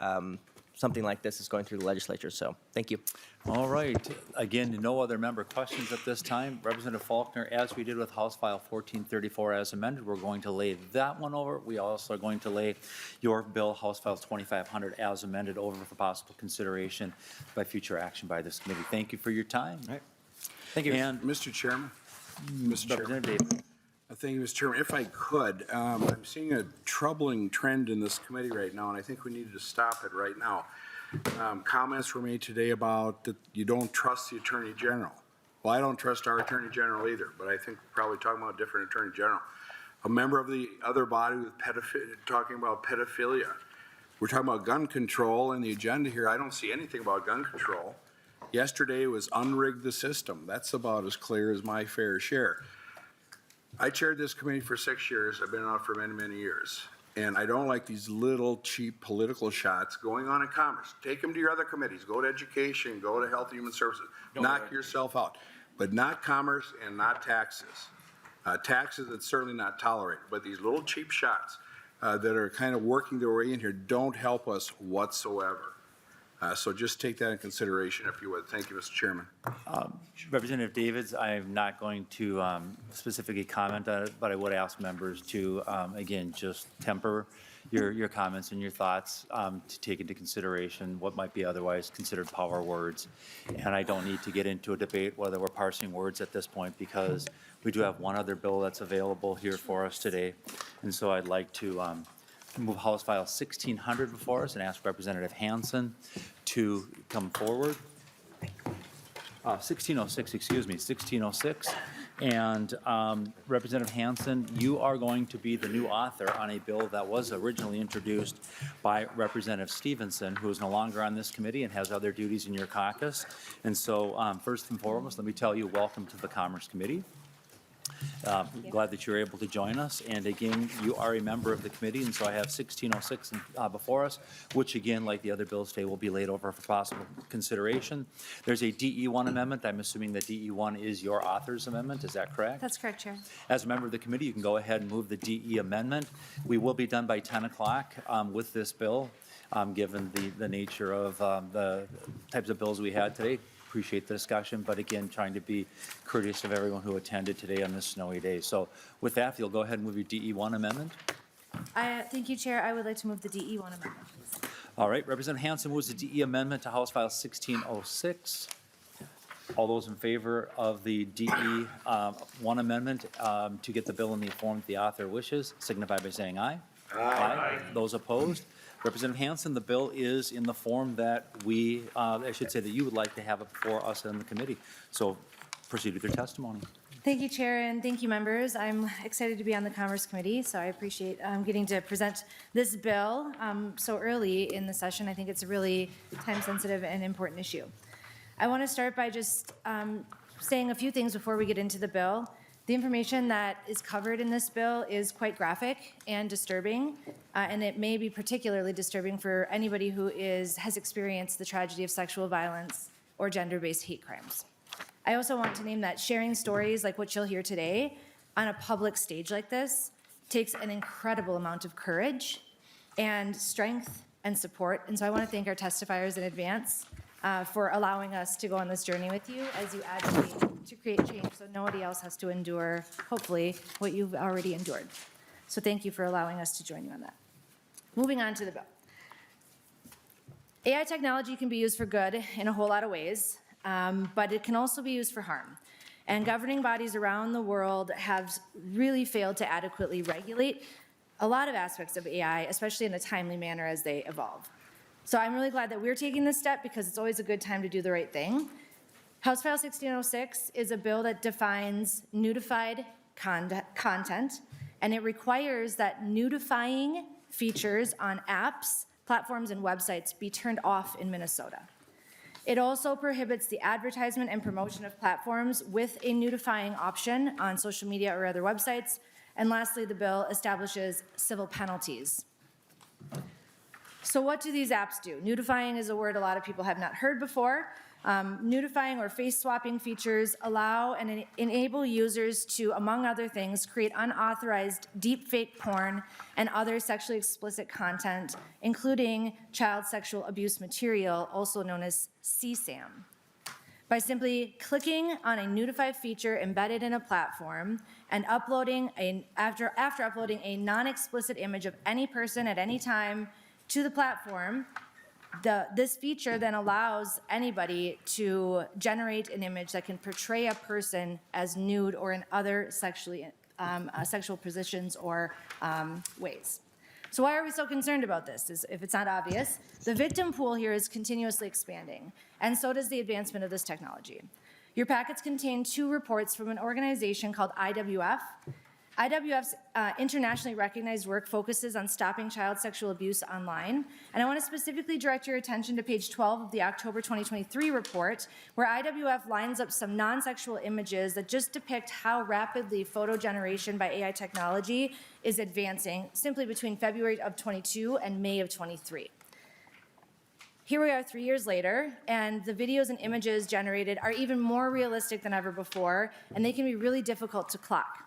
something like this is going through the legislature. So thank you. All right. Again, no other member questions at this time. Representative Falconer, as we did with House File 1434 as amended, we're going to lay that one over. We also are going to lay your bill, House File 2500 as amended, over for possible consideration by future action by this committee. Thank you for your time. All right. Thank you. And Mr. Chairman. Representative David. Thank you, Mr. Chairman. If I could, I'm seeing a troubling trend in this committee right now, and I think we need to stop it right now. Comments were made today about that you don't trust the Attorney General. Well, I don't trust our Attorney General either, but I think we're probably talking about a different Attorney General. A member of the other body with talking about pedophilia. We're talking about gun control in the agenda here. I don't see anything about gun control. Yesterday was unrig the system. That's about as clear as my fair share. I chaired this committee for 6 years. I've been on it for many, many years. And I don't like these little cheap political shots going on in commerce. Take them to your other committees. Go to education, go to health and human services. Knock yourself out. But not commerce and not taxes. Taxes, it's certainly not tolerated. But these little cheap shots that are kind of working their way in here don't help us whatsoever. So just take that in consideration if you would. Thank you, Mr. Chairman. Representative Davids, I'm not going to specifically comment on it, but I would ask members to, again, just temper your comments and your thoughts to take into consideration what might be otherwise considered power words. And I don't need to get into a debate whether we're parsing words at this point, because we do have one other bill that's available here for us today. And so I'd like to move House File 1600 before us and ask Representative Hanson to come forward. 1606, excuse me, 1606. And Representative Hanson, you are going to be the new author on a bill that was originally introduced by Representative Stevenson, who is no longer on this committee and has other duties in your caucus. And so first and foremost, let me tell you, welcome to the Commerce Committee. Glad that you're able to join us. And again, you are a member of the committee, and so I have 1606 before us, which again, like the other bills today, will be laid over for possible consideration. There's a DE1 amendment. I'm assuming that DE1 is your author's amendment. Is that correct? That's correct, Chair. As a member of the committee, you can go ahead and move the DE amendment. We will be done by 10 o'clock with this bill, given the nature of the types of bills we had today. Appreciate the discussion, but again, trying to be courteous of everyone who attended today on this snowy day. So with that, if you'll go ahead and move your DE1 amendment. Thank you, Chair. I would like to move the DE1 amendment, please. All right, Representative Hanson moves the DE amendment to House File 1606. All those in favor of the DE1 amendment to get the bill in the form that the author wishes, signify by saying aye. Aye. Those opposed? Representative Hanson, the bill is in the form that we, I should say that you would like to have it before us in the committee. So proceed with your testimony. Thank you, Chair, and thank you, members. I'm excited to be on the Commerce Committee, so I appreciate getting to present this bill so early in the session. I think it's a really time-sensitive and important issue. I want to start by just saying a few things before we get into the bill. The information that is covered in this bill is quite graphic and disturbing, and it may be particularly disturbing for anybody who has experienced the tragedy of sexual violence or gender-based hate crimes. I also want to name that sharing stories like what you'll hear today on a public stage like this takes an incredible amount of courage and strength and support, and so I want to thank our testifiers in advance for allowing us to go on this journey with you as you advocate to create change so nobody else has to endure, hopefully, what you've already endured. So thank you for allowing us to join you on that. Moving on to the bill. AI technology can be used for good in a whole lot of ways, but it can also be used for harm. And governing bodies around the world have really failed to adequately regulate a lot of aspects of AI, especially in a timely manner as they evolve. So I'm really glad that we're taking this step because it's always a good time to do the right thing. House File 1606 is a bill that defines nudified content, and it requires that nudifying features on apps, platforms, and websites be turned off in Minnesota. It also prohibits the advertisement and promotion of platforms with a nudifying option on social media or other websites. And lastly, the bill establishes civil penalties. So what do these apps do? Nudifying is a word a lot of people have not heard before. Nudifying or face swapping features allow and enable users to, among other things, create unauthorized deepfake porn and other sexually explicit content, including child sexual abuse material, also known as CSAM. By simply clicking on a nudify feature embedded in a platform and after uploading a non-explicit image of any person at any time to the platform, this feature then allows anybody to generate an image that can portray a person as nude or in other sexual positions or ways. So why are we so concerned about this? If it's not obvious, the victim pool here is continuously expanding, and so does the advancement of this technology. Your packets contain 2 reports from an organization called IWF. IWF's internationally recognized work focuses on stopping child sexual abuse online. And I want to specifically direct your attention to page 12 of the October 2023 report, where IWF lines up some non-sexual images that just depict how rapidly photo generation by AI technology is advancing simply between February of 22 and May of 23. Here we are 3 years later, and the videos and images generated are even more realistic than ever before, and they can be really difficult to clock.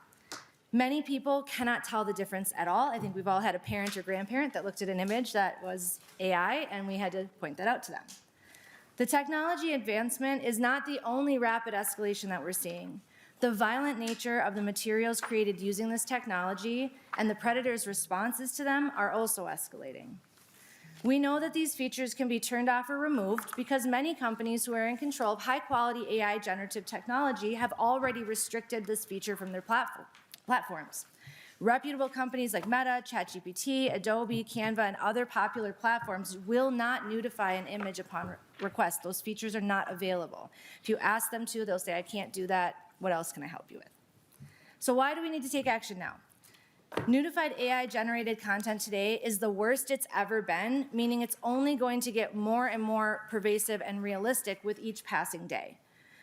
Many people cannot tell the difference at all. I think we've all had a parent or grandparent that looked at an image that was AI, and we had to point that out to them. The technology advancement is not the only rapid escalation that we're seeing. The violent nature of the materials created using this technology and the predators' responses to them are also escalating. We know that these features can be turned off or removed because many companies who are in control of high-quality AI generative technology have already restricted this feature from their platforms. Reputable companies like Meta, ChatGPT, Adobe, Canva, and other popular platforms will not nudify an image upon request. Those features are not available. If you ask them to, they'll say, I can't do that. What else can I help you with? So why do we need to take action now? Nudified AI-generated content today is the worst it's ever been, meaning it's only going to get more and more pervasive and realistic with each passing day.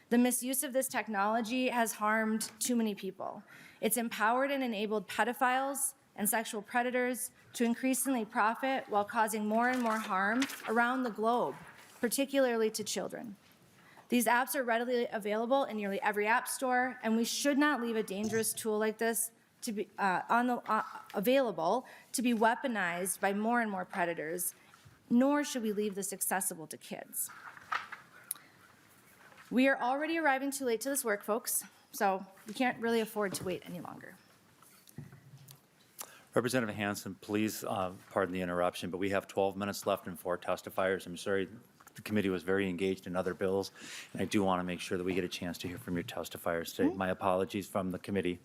The misuse of this technology has harmed too many people. It's empowered and enabled pedophiles and sexual predators to increasingly profit while causing more and more harm around the globe, particularly to children. These apps are readily available in nearly every app store, and we should not leave a dangerous tool like this to be available to be weaponized by more and more predators, nor should we leave this accessible to kids. We are already arriving too late to this work, folks, so we can't really afford to wait any longer. Representative Hanson, please pardon the interruption, but we have 12 minutes left and 4 testifiers. I'm sorry, the committee was very engaged in other bills, and I do want to make sure that we get a chance to hear from your testifiers today. My apologies from the committee.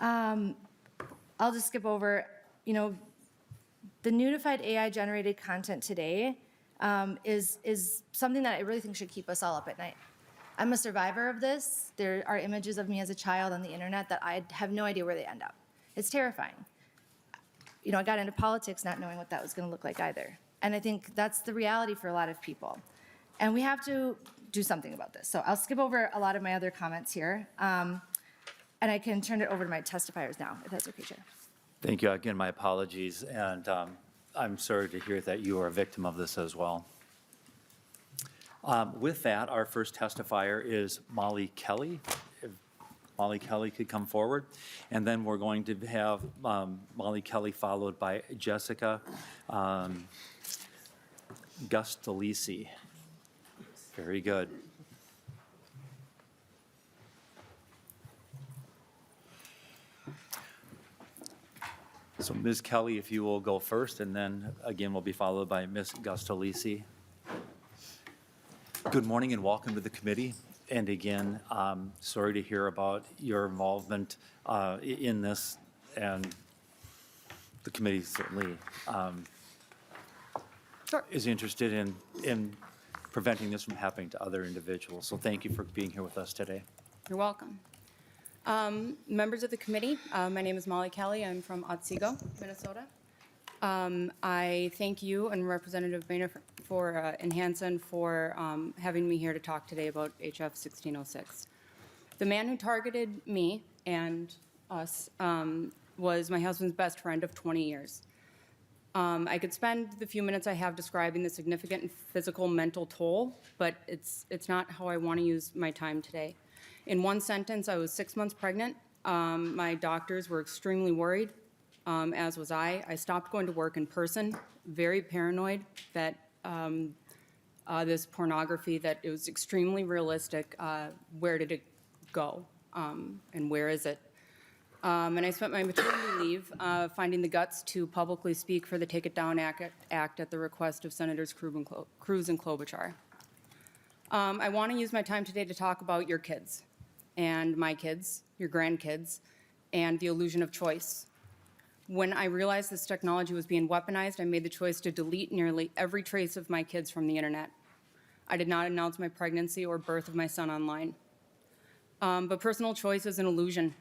I'll just skip over, the nudified AI-generated content today is something that I really think should keep us all up at night. I'm a survivor of this. There are images of me as a child on the internet that I have no idea where they end up. It's terrifying. I got into politics not knowing what that was going to look like either. And I think that's the reality for a lot of people. And we have to do something about this. So I'll skip over a lot of my other comments here. And I can turn it over to my testifiers now, if that's okay, Chair. Thank you. Again, my apologies, and I'm sorry to hear that you are a victim of this as well. With that, our first testifier is Molly Kelly. If Molly Kelly could come forward. And then we're going to have Molly Kelly followed by Jessica Gustolisi. Very good. So Ms. Kelly, if you will go first, and then again we'll be followed by Ms. Gustolisi. Good morning and welcome to the committee. And again, sorry to hear about your involvement in this, and the committee certainly is interested in preventing this from happening to other individuals. So thank you for being here with us today. You're welcome. Members of the committee, my name is Molly Kelly. I'm from Otsego, Minnesota. I thank you and Representative Boehner and Hanson for having me here to talk today about HF 1606. The man who targeted me and us was my husband's best friend of 20 years. I could spend the few minutes I have describing the significant physical, mental toll, but it's not how I want to use my time today. In one sentence, I was 6 months pregnant. My doctors were extremely worried, as was I. I stopped going to work in person, very paranoid that this pornography, that it was extremely realistic. Where did it go, and where is it? And I spent my maternity leave finding the guts to publicly speak for the Take It Down Act at the request of Senators Cruz and Klobuchar. I want to use my time today to talk about your kids and my kids, your grandkids, and the illusion of choice. When I realized this technology was being weaponized, I made the choice to delete nearly every trace of my kids from the internet. I did not announce my pregnancy or birth of my son online. But personal choice is an illusion.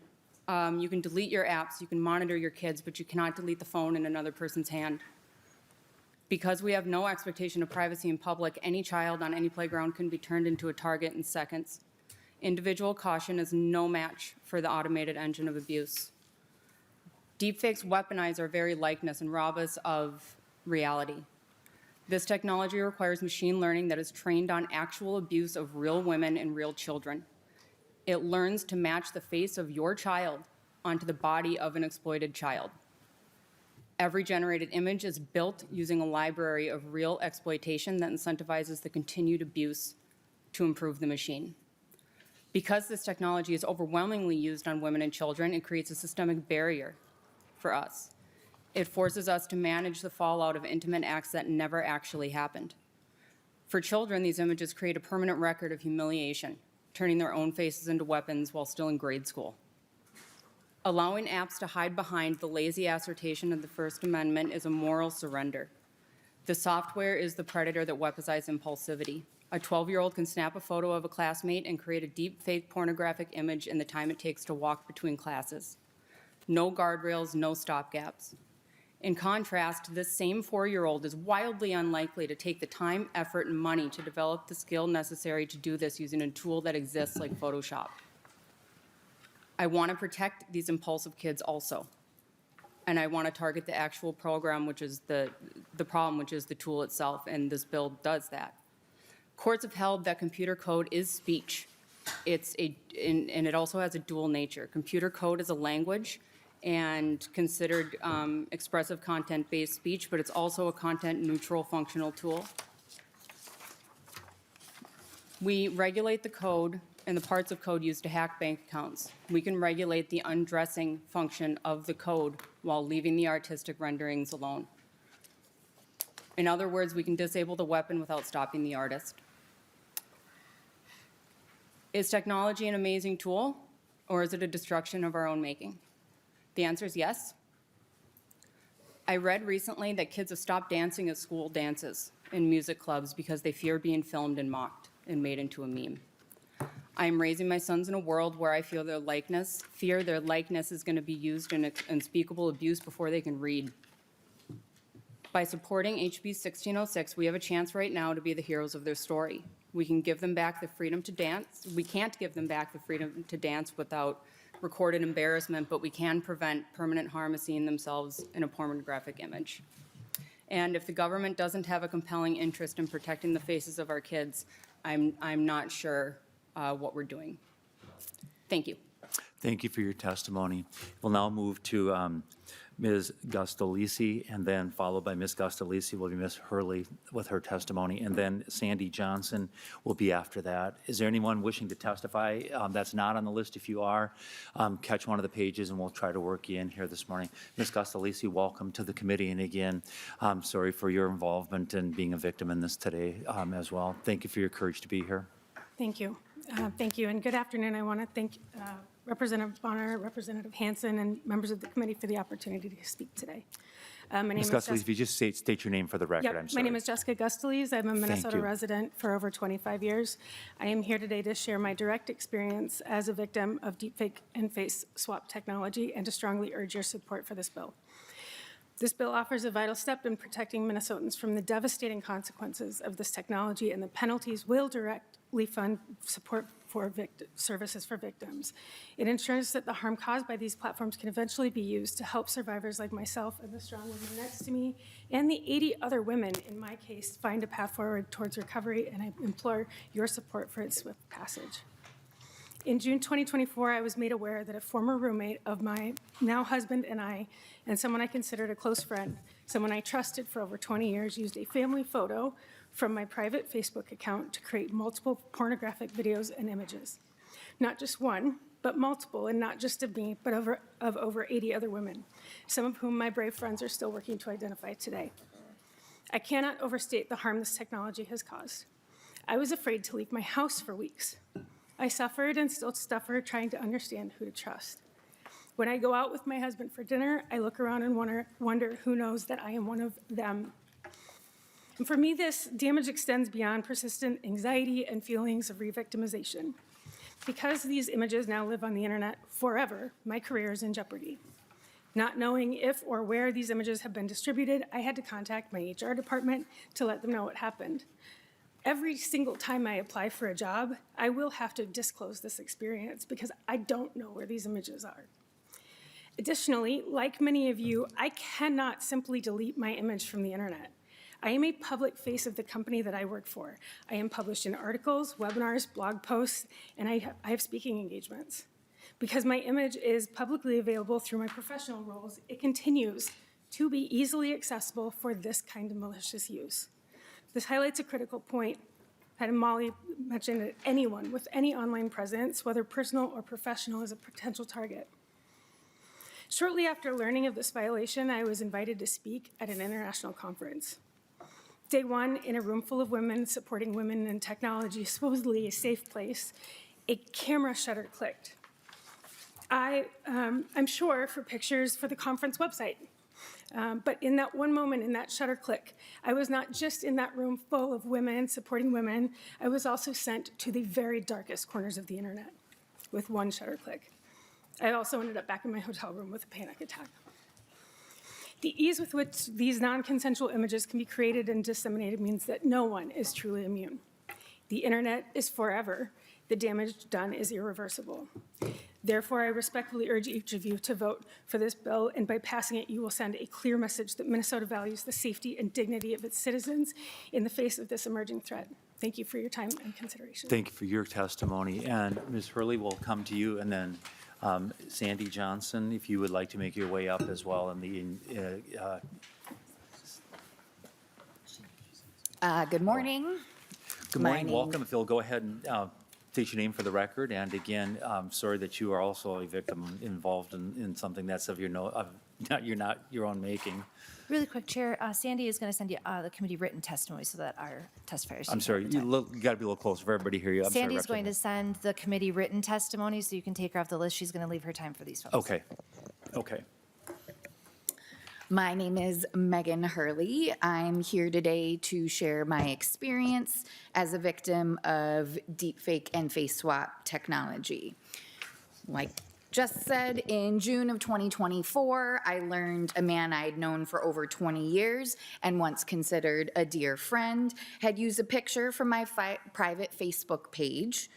You can delete your apps, you can monitor your kids, but you cannot delete the phone in another person's hand. Because we have no expectation of privacy in public, any child on any playground can be turned into a target in seconds. Individual caution is no match for the automated engine of abuse. Deepfakes weaponize our very likeness and rob us of reality. This technology requires machine learning that is trained on actual abuse of real women and real children. It learns to match the face of your child onto the body of an exploited child. Every generated image is built using a library of real exploitation that incentivizes the continued abuse to improve the machine. Because this technology is overwhelmingly used on women and children, it creates a systemic barrier for us. It forces us to manage the fallout of intimate acts that never actually happened. For children, these images create a permanent record of humiliation, turning their own faces into weapons while still in grade school. Allowing apps to hide behind the lazy assertion of the First Amendment is a moral surrender. The software is the predator that weaponizes impulsivity. A 12-year-old can snap a photo of a classmate and create a deep fake pornographic image in the time it takes to walk between classes. No guardrails, no stopgaps. In contrast, this same 4-year-old is wildly unlikely to take the time, effort, and money to develop the skill necessary to do this using a tool that exists like Photoshop. I want to protect these impulsive kids also. And I want to target the actual program, which is the problem, which is the tool itself, and this bill does that. Courts have held that computer code is speech. And it also has a dual nature. Computer code is a language and considered expressive content-based speech, but it's also a content-neutral functional tool. We regulate the code and the parts of code used to hack bank accounts. We can regulate the undressing function of the code while leaving the artistic renderings alone. In other words, we can disable the weapon without stopping the artist. Is technology an amazing tool, or is it a destruction of our own making? The answer is yes. I read recently that kids have stopped dancing at school dances in music clubs because they fear being filmed and mocked and made into a meme. I am raising my sons in a world where I fear their likeness is going to be used in unspeakable abuse before they can read. By supporting HB 1606, we have a chance right now to be the heroes of their story. We can give them back the freedom to dance. We can't give them back the freedom to dance without recorded embarrassment, but we can prevent permanent harm of seeing themselves in a pornographic image. And if the government doesn't have a compelling interest in protecting the faces of our kids, I'm not sure what we're doing. Thank you. Thank you for your testimony. We'll now move to Ms. Gustolisi, and then followed by Ms. Gustolisi will be Ms. Hurley with her testimony, and then Sandy Johnson will be after that. Is there anyone wishing to testify that's not on the list? If you are, catch one of the pages and we'll try to work you in here this morning. Ms. Gustolisi, welcome to the committee, and again, I'm sorry for your involvement and being a victim in this today as well. Thank you for your courage to be here. Thank you. Thank you, and good afternoon. I want to thank Representative Bonner, Representative Hanson, and members of the committee for the opportunity to speak today. My name Ms. is Gustafson, Jessica. if you just state your name for the record, Yep, I'm sorry. my name is Jessica Gustafson. I'm a Minnesota you. resident for over 25 years. I am here today to share my direct experience as a victim of deepfake and face swap technology and to strongly urge your support for this bill. This bill offers a vital step in protecting Minnesotans from the devastating consequences of this technology, and the penalties will directly fund support for services for victims. It ensures that the harm caused by these platforms can eventually be used to help survivors like myself and the strong women next to me and the 80 other women in my case find a path forward towards recovery, and I implore your support for its swift passage. In June 2024, I was made aware that a former roommate of my now husband and I, and someone I considered a close friend, someone I trusted for over 20 years, used a family photo from my private Facebook account to create multiple pornographic videos and images. Not just one, but multiple, and not just of me, but of over 80 other women, some of whom my brave friends are still working to identify today. I cannot overstate the harm this technology has caused. I was afraid to leave my house for weeks. I suffered and still suffer trying to understand who to trust. When I go out with my husband for dinner, I look around and wonder who knows that I am one of them. And for me, this damage extends beyond persistent anxiety and feelings of re-victimization. Because these images now live on the internet forever, my career is in jeopardy. Not knowing if or where these images have been distributed, I had to contact my HR department to let them know what happened. Every single time I apply for a job, I will have to disclose this experience because I don't know where these images are. Additionally, like many of you, I cannot simply delete my image from the internet. I am a public face of the company that I work for. I am published in articles, webinars, blog posts, and I have speaking engagements. Because my image is publicly available through my professional roles, it continues to be easily accessible for this kind of malicious use. This highlights a critical point that Molly mentioned, that anyone with any online presence, whether personal or professional, is a potential target. Shortly after learning of this violation, I was invited to speak at an international conference. Day one, in a room full of women supporting women in technology, supposedly a safe place, a camera shutter clicked. I'm sure for pictures for the conference website. But in that one moment, in that shutter click, I was not just in that room full of women supporting women, I was also sent to the very darkest corners of the internet with one shutter click. I also ended up back in my hotel room with a panic attack. The ease with which these non-consensual images can be created and disseminated means that no one is truly immune. The internet is forever. The damage done is irreversible. Therefore, I respectfully urge each of you to vote for this bill, and by passing it, you will send a clear message that Minnesota values the safety and dignity of its citizens in the face of this emerging threat. Thank you for your time and consideration. Thank you for your testimony. And Ms. Hurley, will come to you, and then Sandy Johnson, if you would like to make your way up as well. Good morning. Good morning, welcome. If you'll go ahead and state your name for the record. And again, I'm sorry that you are also a victim involved in something that's of you're not your own making. Really quick, Chair, Sandy is going to send you the committee written testimony so that our testifiers. I'm sorry, you got to be a little closer for everybody to hear you. I'm Sandy's sorry, going to send the committee written testimony, so you can take her off the list. She's going to leave her time for these folks. Okay, okay. My name is Megan Hurley. I'm here today to share my experience as a victim of deepfake and face swap technology. Like just said, in June of 2024, I learned a man I'd known for over 20 years and once considered a dear friend had used a picture from my private Facebook page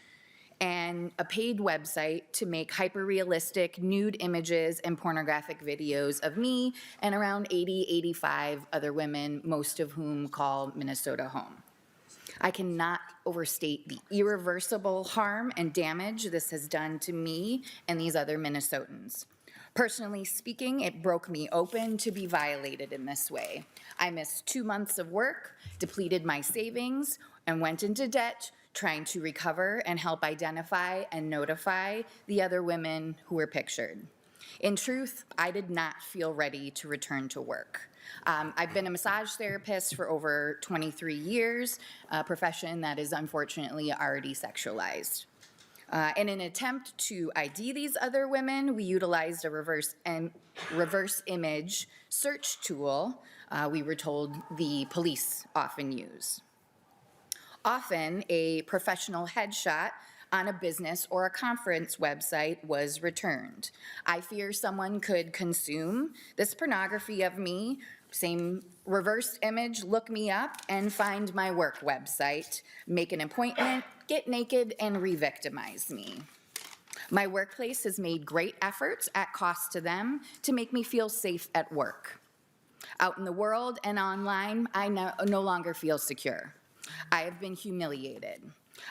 and a paid website to make hyper-realistic nude images and pornographic videos of me and around 80, 85 other women, most of whom call Minnesota home. I cannot overstate the irreversible harm and damage this has done to me and these other Minnesotans. Personally speaking, it broke me open to be violated in this way. I missed 2 months of work, depleted my savings, and went into debt trying to recover and help identify and notify the other women who were pictured. In truth, I did not feel ready to return to work. I've been a massage therapist for over 23 years, a profession that is unfortunately already sexualized. In an attempt to ID these other women, we utilized a reverse image search tool we were told the police often use. Often, a professional headshot on a business or a conference website was returned. I fear someone could consume this pornography of me, same reverse image, look me up, and find my work website, make an appointment, get naked, and re-victimize me. My workplace has made great efforts at cost to them to make me feel safe at work. Out in the world and online, I no longer feel secure. I have been humiliated.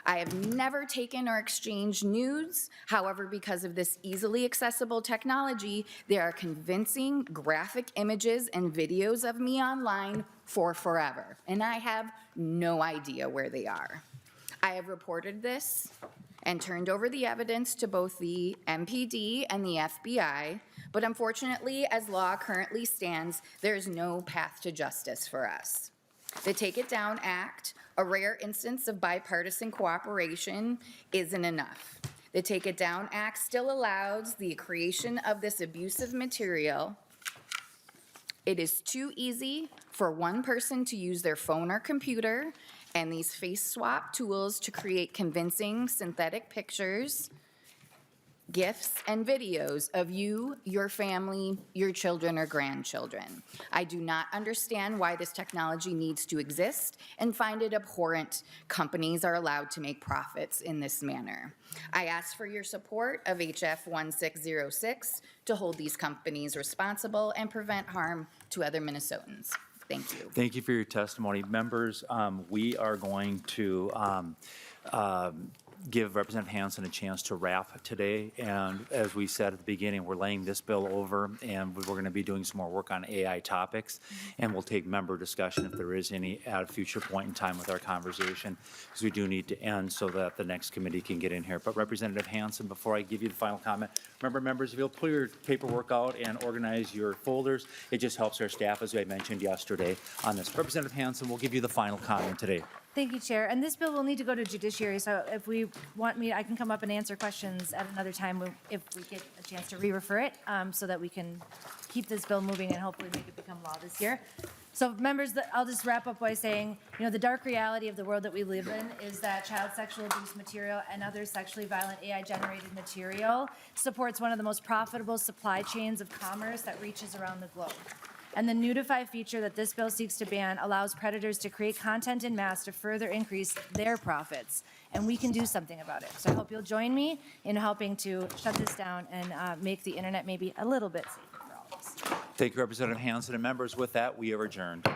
I have never taken or exchanged nudes. However, because of this easily accessible technology, there are convincing graphic images and videos of me online for forever, and I have no idea where they are. I have reported this and turned over the evidence to both the MPD and the FBI, but unfortunately, as law currently stands, there is no path to justice for us. The Take It Down Act, a rare instance of bipartisan cooperation, isn't enough. The Take It Down Act still allows the creation of this abusive material. It is too easy for one person to use their phone or computer and these face swap tools to create convincing synthetic pictures, GIFs, and videos of you, your family, your children or grandchildren. I do not understand why this technology needs to exist and find it abhorrent companies are allowed to make profits in this manner. I ask for your support of HF 1606 to hold these companies responsible and prevent harm to other Minnesotans. Thank you. Thank you for your testimony. Members, we are going to give Representative Hanson a chance to wrap today. And as we said at the beginning, we're laying this bill over, and we're going to be doing some more work on AI topics. And we'll take member discussion if there is any at a future point in time with our conversation, because we do need to end so that the next committee can get in here. But Representative Hanson, before I give you the final comment, remember, members, if you'll pull your paperwork out and organize your folders, it just helps our staff, as I mentioned yesterday, on this. Representative Hanson will give you the final comment today. Thank you, Chair. And this bill will need to go to judiciary, so if we want me, I can come up and answer questions at another time if we get a chance to re-refer it, so that we can keep this bill moving and hopefully make it become law this year. So members, I'll just wrap up by saying, the dark reality of the world that we live in is that child sexual abuse material and other sexually violent AI-generated material supports one of the most profitable supply chains of commerce that reaches around the globe. And the Nudify feature that this bill seeks to ban allows predators to create content in mass to further increase their profits. And we can do something about it. So I hope you'll join me in helping to shut this down and make the internet maybe a little bit safer for all of us. Thank you, Representative Hanson. And members, with that, we are adjourned.